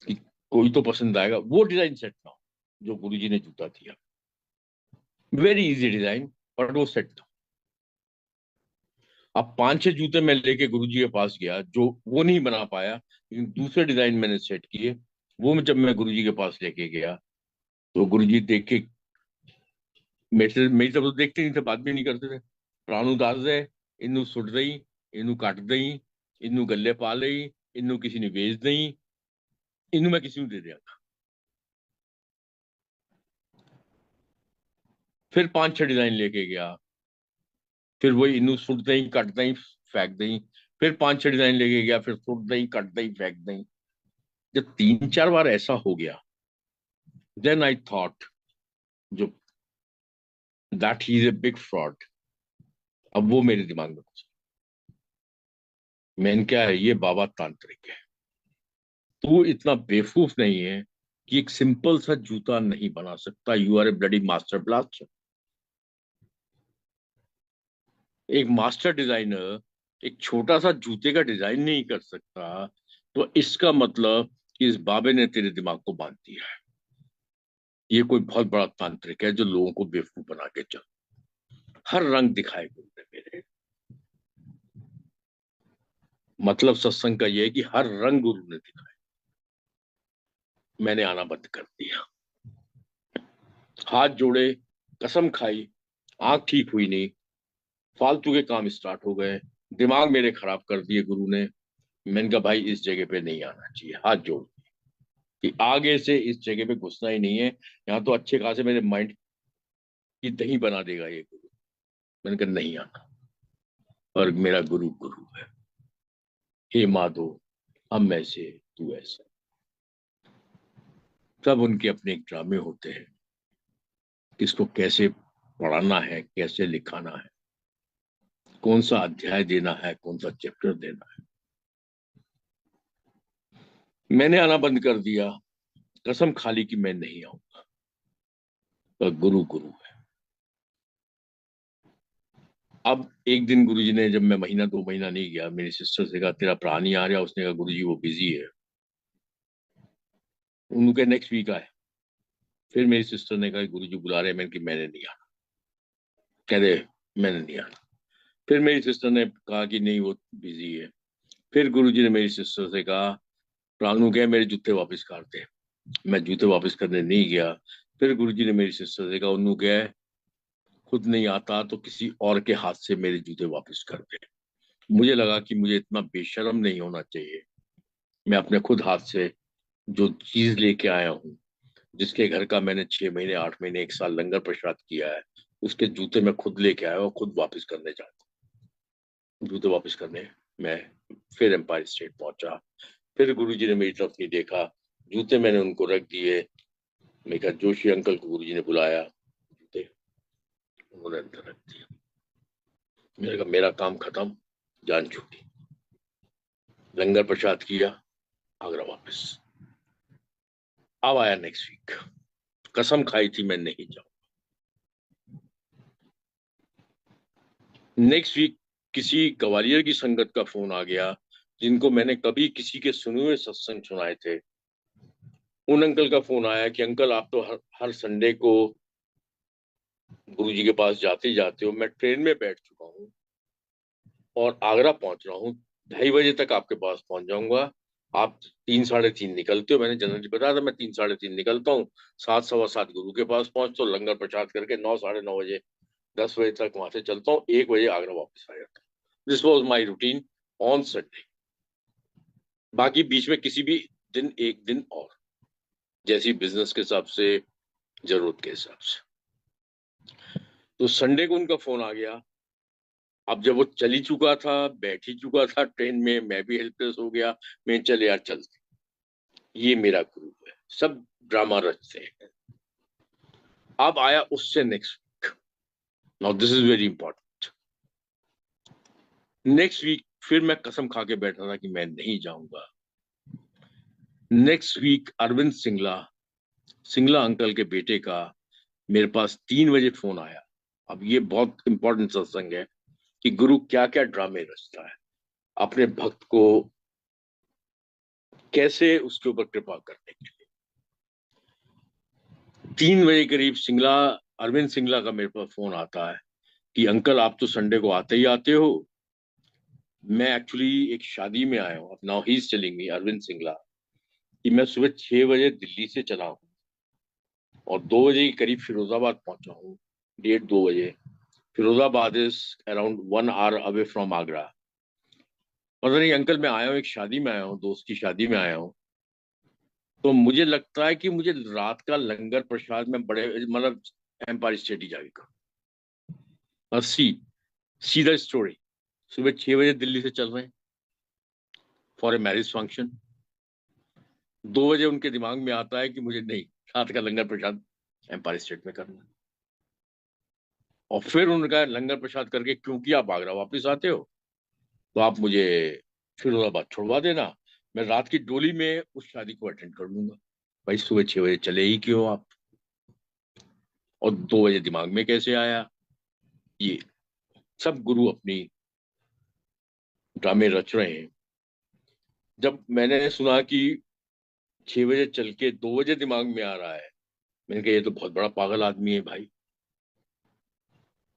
कि कोई तो पसंद आएगा, वो डिजाइन सेट ना हो। जो गुरुजी ने जूता दिया। वेरी इजी डिजाइन, बट वो सेट था। अब 5-6 जूते मैं लेके गुरुजी के पास गया, जो वो नहीं बना पाया, लेकिन दूसरे डिजाइन मैंने सेट किए। वो जब मैं गुरुजी के पास लेके गया, तो गुरुजी देख के मेरी तरफ तो देखते नहीं थे, बात भी नहीं करते थे। प्राणु दास है, इनू सुट दई, इनू कट दई, इनू गले पा लई, इनू किसी ने बेच दई, इनू मैं किसी को दे दिया। फिर 5-6 डिजाइन लेके गया, फिर वही इनू सुट दई, कट दई, फेंक दई। फिर 5-6 डिजाइन लेके गया, फिर सुट दई, कट दई, फेंक दई। जब 3-4 बार ऐसा हो गया, देन आई थॉट जो that he is a big fraud. अब वो मेरे दिमाग में घुसा। मैंने क्या है, ये बाबा तांत्रिक है। तू इतना बेवकूफ नहीं है कि एक सिंपल सा जूता नहीं बना सकता। You are a bloody master blaster. एक मास्टर डिजाइनर एक छोटा सा जूते का डिजाइन नहीं कर सकता, तो इसका मतलब कि इस बाबे ने तेरे दिमाग को बांध दिया है। ये कोई बहुत बड़ा तांत्रिक है जो लोगों को बेवकूफ बना के चल। हर रंग दिखाए गुरु ने मेरे। मतलब सत्संग का ये है कि हर रंग गुरु ने दिखाया। मैंने आना बंद कर दिया, हाथ जोड़े, कसम खाई, आंख ठीक हुई नहीं, फालतू के काम स्टार्ट हो गए, दिमाग मेरे खराब कर दिए गुरु ने। मैंने कहा भाई इस जगह पे नहीं आना चाहिए, हाथ जोड़ कि आगे से इस जगह पे घुसना ही नहीं है। यहाँ तो अच्छे खासे मेरे माइंड की दही बना देगा ये गुरु। मैंने कहा नहीं आना। और मेरा गुरु गुरु है। हे माधो, हम ऐसे, तू ऐसा। सब उनके अपने एक ड्रामे होते हैं, किसको कैसे पढ़ाना है, कैसे लिखाना है, कौन सा अध्याय देना है, कौन सा चैप्टर देना है। मैंने आना बंद कर दिया, कसम खा ली कि मैं नहीं आऊंगा। पर गुरु गुरु है। अब एक दिन गुरुजी ने, जब मैं महीना 2 महीना नहीं गया, मेरी सिस्टर से कहा तेरा प्रा नहीं आ रहा। उसने कहा गुरुजी वो बिजी है। उनके नेक्स्ट वीक आए। फिर मेरी सिस्टर ने कहा गुरुजी बुला रहे हैं। मैंने कि मैंने नहीं आना। कह रहे मैंने नहीं आना। फिर मेरी सिस्टर ने कहा कि नहीं वो बिजी है। फिर गुरुजी ने मेरी सिस्टर से कहा प्राणु गए मेरे जूते वापस कर दे। मैं जूते वापस करने नहीं गया। फिर गुरुजी ने मेरी सिस्टर से कहा उन्नू गए, खुद नहीं आता तो किसी और के हाथ से मेरे जूते वापस कर दे। मुझे लगा कि मुझे इतना बेशर्म नहीं होना चाहिए। मैं अपने खुद हाथ से जो चीज लेके आया हूँ, जिसके घर का मैंने 6 महीने, 8 महीने, 1 साल लंगर प्रसाद किया है, उसके जूते मैं खुद लेके आया और खुद वापस करने जाता हूँ। जूते वापस करने मैं फिर एम्पायर स्टेट पहुंचा। फिर गुरुजी ने मेरी तरफ नहीं देखा, जूते मैंने उनको रख दिए। मैं कहा जोशी अंकल को गुरुजी ने बुलाया, जूते उन्होंने अंदर रख दिया। मैंने कहा मेरा काम खत्म, जान छूटी। लंगर प्रसाद किया, आगरा वापस। अब आया नेक्स्ट वीक, कसम खाई थी मैं नहीं जाऊं। नेक्स्ट वीक किसी ग्वालियर की संगत का फोन आ गया, जिनको मैंने कभी किसी के सुने हुए सत्संग सुनाए थे। उन अंकल का फोन आया कि अंकल आप तो हर संडे को गुरुजी के पास जाते ही जाते हो। मैं ट्रेन में बैठ चुका हूँ और आगरा पहुंच रहा हूँ, 2:30 बजे तक आपके पास पहुंच जाऊंगा। आप 3 साढ़े 3 निकलते हो। मैंने जनरल जी बताया था मैं 3 साढ़े 3 निकलता हूँ। 7 सवा 7 गुरु के पास पहुंचता हूँ, लंगर प्रसाद करके 9 साढ़े 9 बजे, 10 बजे तक वहां से चलता हूँ, 1 बजे आगरा वापस आ जाता हूँ। This was my routine on Sunday. बाकी बीच में किसी भी दिन एक दिन और, जैसी बिजनेस के हिसाब से, जरूरत के हिसाब से। तो संडे को उनका फोन आ गया। अब जब वो चल ही चुका था, बैठ ही चुका था ट्रेन में, मैं भी हेल्पलेस हो गया। मैं चल यार चलते। ये मेरा गुरु है, सब ड्रामा रचते हैं। अब आया उससे next week. Now this is very important. Next week फिर मैं कसम खा के बैठा था कि मैं नहीं जाऊंगा। Next week Arvind Singla, Singla uncle के बेटे का, मेरे पास 3 बजे फोन आया। अब ये बहुत इंपॉर्टेंट सत्संग है कि गुरु क्या क्या ड्रामे रचता है अपने भक्त को कैसे उसके ऊपर कृपा करने के लिए। 3 बजे करीब सिंगला, अरविंद सिंगला का मेरे पास फोन आता है कि अंकल आप तो संडे को आते ही आते हो। मैं एक्चुअली एक शादी में आया हूँ, now he is telling me, Arvind Singla, कि मैं सुबह 6 बजे दिल्ली से चला हूँ और 2 बजे के करीब फिरोजाबाद पहुंचा हूँ, 1:30-2 बजे। Firozabad is around 1 hour away from Agra. पता नहीं अंकल, मैं आया हूँ, एक शादी में आया हूँ, दोस्त की शादी में आया हूँ। तो मुझे लगता है कि मुझे रात का लंगर प्रसाद में बड़े मतलब एम्पायर स्टेट ही जाएगा। और सी द स्टोरी, सुबह 6 बजे दिल्ली से चल रहे हैं फॉर ए मैरिज फंक्शन। 2 बजे उनके दिमाग में आता है कि मुझे नहीं, रात का लंगर प्रसाद एम्पायर स्टेट में करना है। और फिर उनका लंगर प्रसाद करके, क्योंकि आप आगरा वापस आते हो तो आप मुझे फिरोजाबाद छोड़वा देना, मैं रात की डोली में उस शादी को अटेंड कर लूंगा। भाई सुबह 6 बजे चले ही क्यों आप? और 2 बजे दिमाग में कैसे आया? ये सब गुरु अपनी ड्रामे रच रहे हैं। जब मैंने सुना कि 6 बजे चल के 2 बजे दिमाग में आ रहा है, मैंने कहा ये तो बहुत बड़ा पागल आदमी है भाई।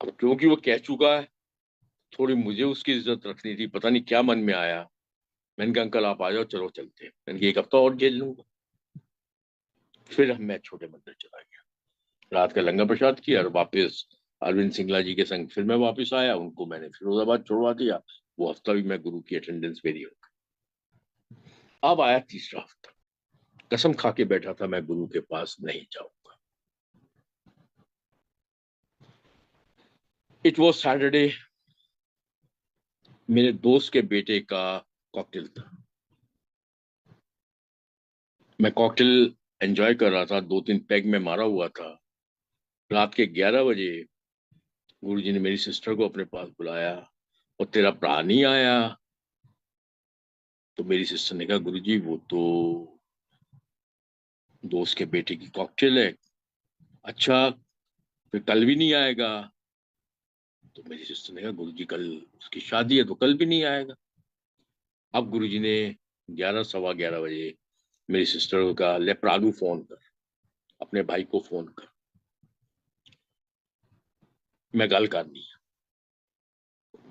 अब क्योंकि वो कह चुका है, थोड़ी मुझे उसकी इज्जत रखनी थी, पता नहीं क्या मन में आया। मैंने कहा अंकल आप आ जाओ, चलो चलते हैं। मैंने कहा 1 हफ्ता और झेल लूंगा। फिर मैं छोटे मंदिर चला गया, रात का लंगर प्रसाद किया और वापस अरविंद सिंगला जी के संग फिर मैं वापस आया, उनको मैंने फिरोजाबाद छोड़वा दिया। वो हफ्ता भी मैं गुरु की अटेंडेंस मेरी हो गई। अब आया तीसरा हफ्ता, कसम खा के बैठा था मैं गुरु के पास नहीं जाऊंगा। इट वॉज सैटरडे, मेरे दोस्त के बेटे का कॉकटेल था। मैं कॉकटेल एंजॉय कर रहा था, 2-3 पैग में मारा हुआ था। रात के 11 बजे गुरुजी ने मेरी सिस्टर को अपने पास बुलाया और तेरा भरा नहीं आया। तो मेरी सिस्टर ने कहा गुरुजी वो तो दोस्त के बेटे की कॉकटेल है। अच्छा, फिर कल भी नहीं आएगा? तो मेरी सिस्टर ने कहा गुरुजी कल उसकी शादी है तो कल भी नहीं आएगा। अब गुरुजी ने 11, 11:15 बजे मेरी सिस्टर को कहा ले प्रागु फोन कर, अपने भाई को फोन कर, मैं गल करनी है।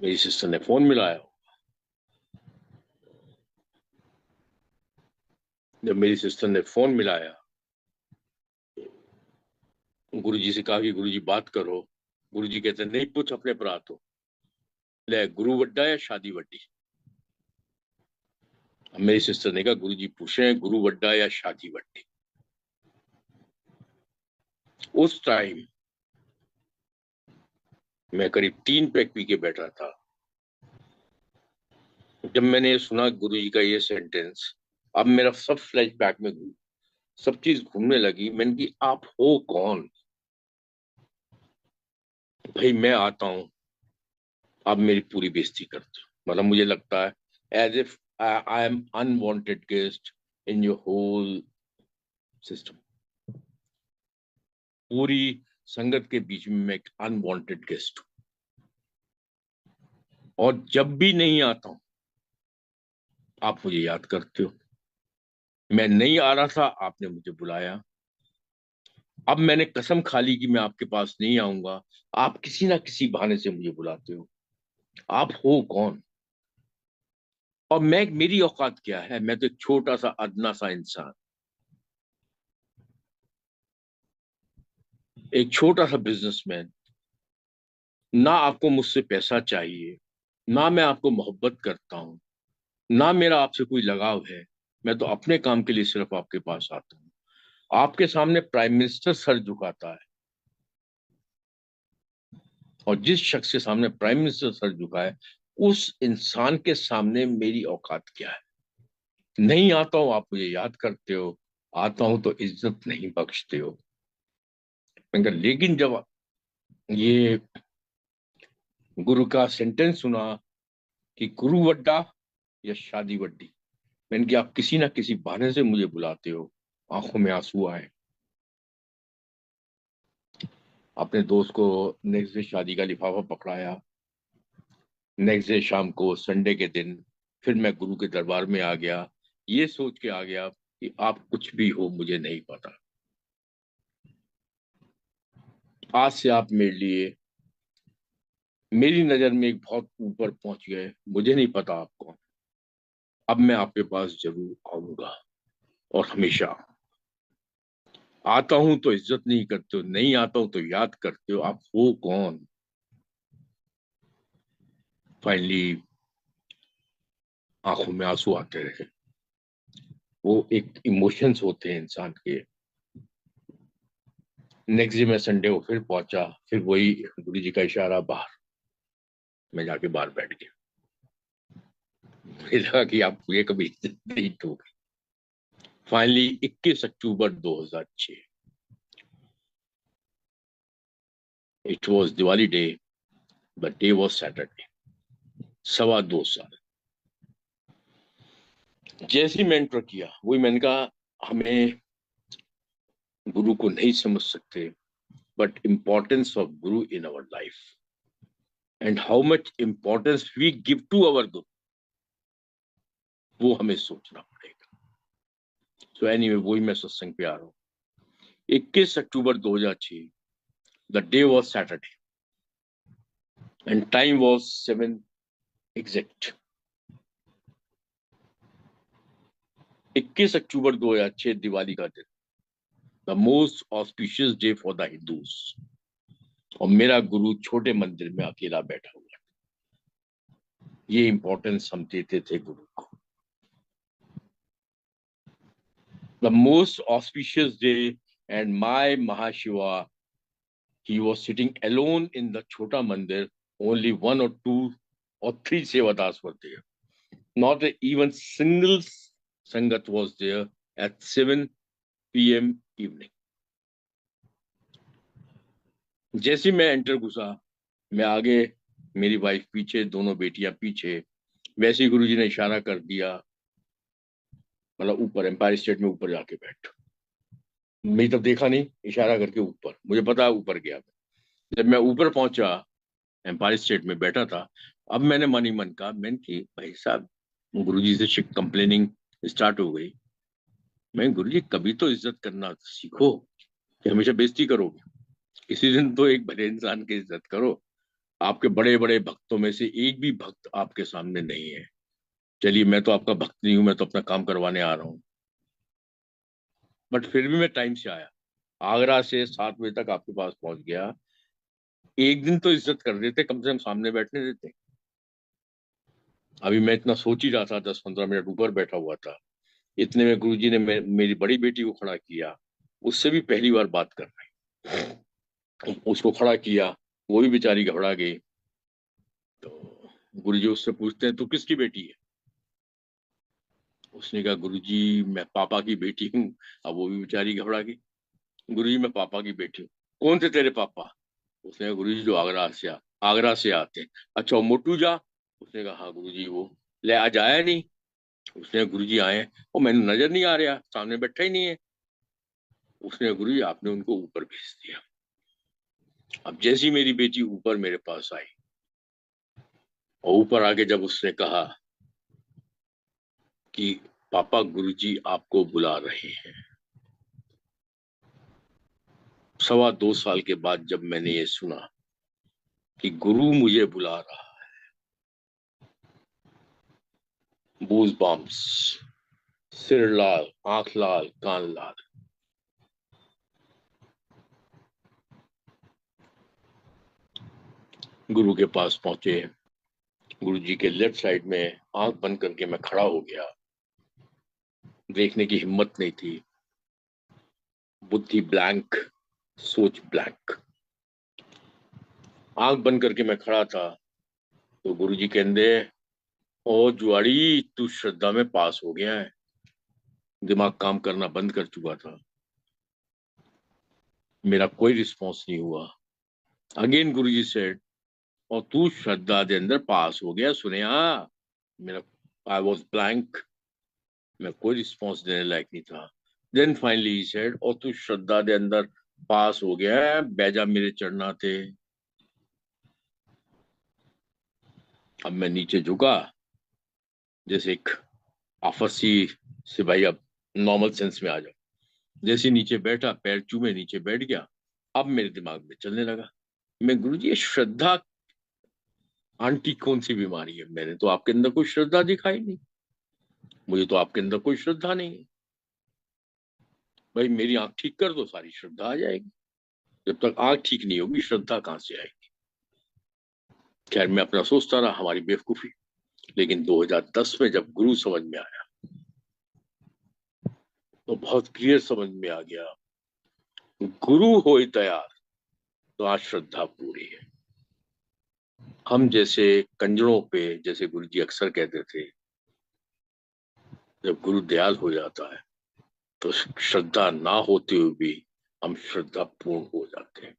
मेरी सिस्टर ने फोन मिलाया। जब मेरी सिस्टर ने फोन मिलाया, गुरुजी से कहा कि गुरुजी बात करो। गुरुजी कहते नहीं, पूछ अपने भरा तो, ले गुरु वड्डा या शादी वड्डी? अब मेरी सिस्टर ने कहा गुरुजी पूछे गुरु वड्डा या शादी वड्डी। उस टाइम मैं करीब 3 पैक पी के बैठा था। जब मैंने सुना गुरुजी का ये सेंटेंस, अब मेरा सब फ्लैश बैक में सब चीज घूमने लगी। मैंने की आप हो कौन? भाई मैं आता हूँ, आप मेरी पूरी बेइज्जती करते हो। मतलब मुझे लगता है as if I am unwanted guest in your whole system. पूरी संगत के बीच में मैं एक अनवांटेड गेस्ट हूँ, और जब भी नहीं आता हूँ आप मुझे याद करते हो। मैं नहीं आ रहा था, आपने मुझे बुलाया। अब मैंने कसम खा ली कि मैं आपके पास नहीं आऊंगा, आप किसी ना किसी बहाने से मुझे बुलाते हो। आप हो कौन? और मैं, मेरी औकात क्या है? मैं तो एक छोटा सा अदना सा इंसान, एक छोटा सा बिजनेसमैन। ना आपको मुझसे पैसा चाहिए, ना मैं आपको मोहब्बत करता हूँ, ना मेरा आपसे कोई लगाव है। मैं तो अपने काम के लिए सिर्फ आपके पास आता हूँ। आपके सामने प्राइम मिनिस्टर सर झुकाता है, और जिस शख्स के सामने प्राइम मिनिस्टर सर झुकाए, उस इंसान के सामने मेरी औकात क्या है? नहीं आता हूं आप मुझे याद करते हो, आता हूं तो इज्जत नहीं बख्शते हो। मैंने कहा, लेकिन जब ये गुरु का सेंटेंस सुना कि गुरु वड्डा या शादी वड्डी, मैंने कहा आप किसी ना किसी बहाने से मुझे बुलाते हो। आंखों में आंसू आए। अपने दोस्त को नेक्स्ट डे शादी का लिफाफा पकड़ाया। नेक्स्ट डे शाम को संडे के दिन फिर मैं गुरु के दरबार में आ गया, ये सोच के आ गया कि आप कुछ भी हो मुझे नहीं पता, आज से आप मेरे लिए मेरी नजर में एक बहुत ऊपर पहुंच गए। मुझे नहीं पता आप कौन। अब मैं आपके पास जरूर आऊंगा और हमेशा। आता हूं तो इज्जत नहीं करते हो, नहीं आता हूं तो याद करते हो। आप हो कौन? फाइनली आंखों में आंसू आते रहे। वो एक इमोशंस होते हैं इंसान के। नेक्स्ट डे मैं संडे को फिर पहुंचा, फिर वही गुरु जी का इशारा बाहर। मैं जाके बाहर बैठ गया। मुझे लगा कि आप ये कभी इज्जत नहीं दोगे। Finally 21 October 2006, it was Diwali day, but day was Saturday. 2.25 साल जैसे ही मैं एंटर किया, वही मैंने कहा, हमें गुरु को नहीं समझ सकते, but importance of guru in our life and how much importance we give to our guru, वो हमें सोचना पड़ेगा। सो एनीवे, वही मैं सत्संग पे आ रहा हूँ। 21 अक्टूबर 2006, the day was Saturday and time was 7 exact. 21 अक्टूबर 2006 दिवाली का दिन, the most auspicious day for the Hindus. और मेरा गुरु छोटे मंदिर में अकेला बैठा हुआ। ये इंपॉर्टेंस हम देते थे गुरु को। The most auspicious day and my Mahashiva, he was sitting alone in the chota mandir. Only one or two or three sevadars were there. Not even single sangat was there at 7 p.m. evening. जैसे मैं enter घुसा, मैं आगे, मेरी wife पीछे, दोनों बेटियां पीछे। वैसे ही गुरुजी ने इशारा कर दिया, मतलब ऊपर एम्पायर स्टेट में ऊपर जाके बैठ। मेरी तब देखा नहीं, इशारा करके ऊपर, मुझे पता ऊपर गया। जब मैं ऊपर पहुंचा, एम्पायर स्टेट में बैठा था, अब मैंने मन ही मन कहा, मैंने कि भाई साहब, गुरुजी से कंप्लेनिंग स्टार्ट हो गई। मैं, गुरुजी कभी तो इज्जत करना सीखो, कि हमेशा बेइज्जती करोगे। किसी दिन तो एक बड़े इंसान की इज्जत करो। आपके बड़े बड़े भक्तों में से एक भी भक्त आपके सामने नहीं है। चलिए, मैं तो आपका भक्त नहीं हूं, मैं तो अपना काम करवाने आ रहा हूँ, बट फिर भी मैं टाइम से आया। आगरा से 7 बजे तक आपके पास पहुंच गया। एक दिन तो इज्जत कर देते, कम से कम सामने बैठने देते। अभी मैं इतना सोच ही रहा था, 10-15 मिनट ऊपर बैठा हुआ था। इतने में गुरुजी ने मेरी बड़ी बेटी को खड़ा किया। उससे भी पहली बार बात कर रही, उसको खड़ा किया। वो भी बेचारी घबरा गई। तो गुरुजी उससे पूछते हैं, तू किसकी बेटी है? उसने कहा, गुरुजी मैं पापा की बेटी हूँ। अब वो भी बेचारी घबरा गई। गुरुजी मैं पापा की बेटी हूँ। कौन थे तेरे पापा? उसने कहा, गुरुजी जो आगरा से आते हैं। अच्छा, वो मोटू जा? उसने कहा, हाँ गुरुजी वो। ले, आज आया नहीं? उसने कहा, गुरुजी आए हैं, वो मैंने नजर नहीं आ रहा, सामने बैठा ही नहीं है। उसने कहा, गुरुजी आपने उनको ऊपर भेज दिया। अब जैसी मेरी बेटी ऊपर मेरे पास आई, और ऊपर आके जब उसने कहा कि पापा गुरुजी आपको बुला रहे हैं, 2.25 साल के बाद जब मैंने ये सुना कि गुरु मुझे बुला रहा, बूज बम्स, सिर लाल, आंख लाल, कान लाल। गुरु के पास पहुंचे। गुरु जी के लेफ्ट साइड में आंख बंद करके मैं खड़ा हो गया। देखने की हिम्मत नहीं थी। बुद्धि ब्लैंक, सोच ब्लैंक। आंख बंद करके मैं खड़ा था, तो गुरु जी कहते, ओ जुआड़ी, तू श्रद्धा में पास हो गया है। दिमाग काम करना बंद कर चुका था। मेरा कोई रिस्पॉन्स नहीं हुआ। अगेन गुरुजी सेड, और तू श्रद्धा के अंदर पास हो गया, सुने? मेरा, आई वॉज ब्लैंक। मैं कोई रिस्पॉन्स देने लायक नहीं था। देन फाइनली ही सेड, और तू श्रद्धा के अंदर पास हो गया है, बैजा मेरे चढ़ना थे। अब मैं नीचे झुका, जैसे एक आपसी सिपाही, अब नॉर्मल सेंस में आ जाओ। जैसे नीचे बैठा, पैर चूमे नीचे बैठ गया। अब मेरे दिमाग में चलने लगा, मैं गुरुजी ये श्रद्धा आंटी कौन सी बीमारी है? मैंने तो आपके अंदर कोई श्रद्धा दिखाई नहीं, मुझे तो आपके अंदर कोई श्रद्धा नहीं है। भाई मेरी आंख ठीक कर दो, सारी श्रद्धा आ जाएगी। जब तक आंख ठीक नहीं होगी श्रद्धा कहां से आएगी? खैर मैं अपना सोचता रहा, हमारी बेवकूफी। लेकिन 2010 में जब गुरु समझ में आया तो बहुत क्लियर समझ में आ गया, गुरु होए तैयार तो आज श्रद्धा पूरी है। हम जैसे कंजरों पे, जैसे गुरु जी अक्सर कहते थे, जब गुरु दयाल हो जाता है तो श्रद्धा ना होते हुए भी हम श्रद्धा पूर्ण हो जाते हैं।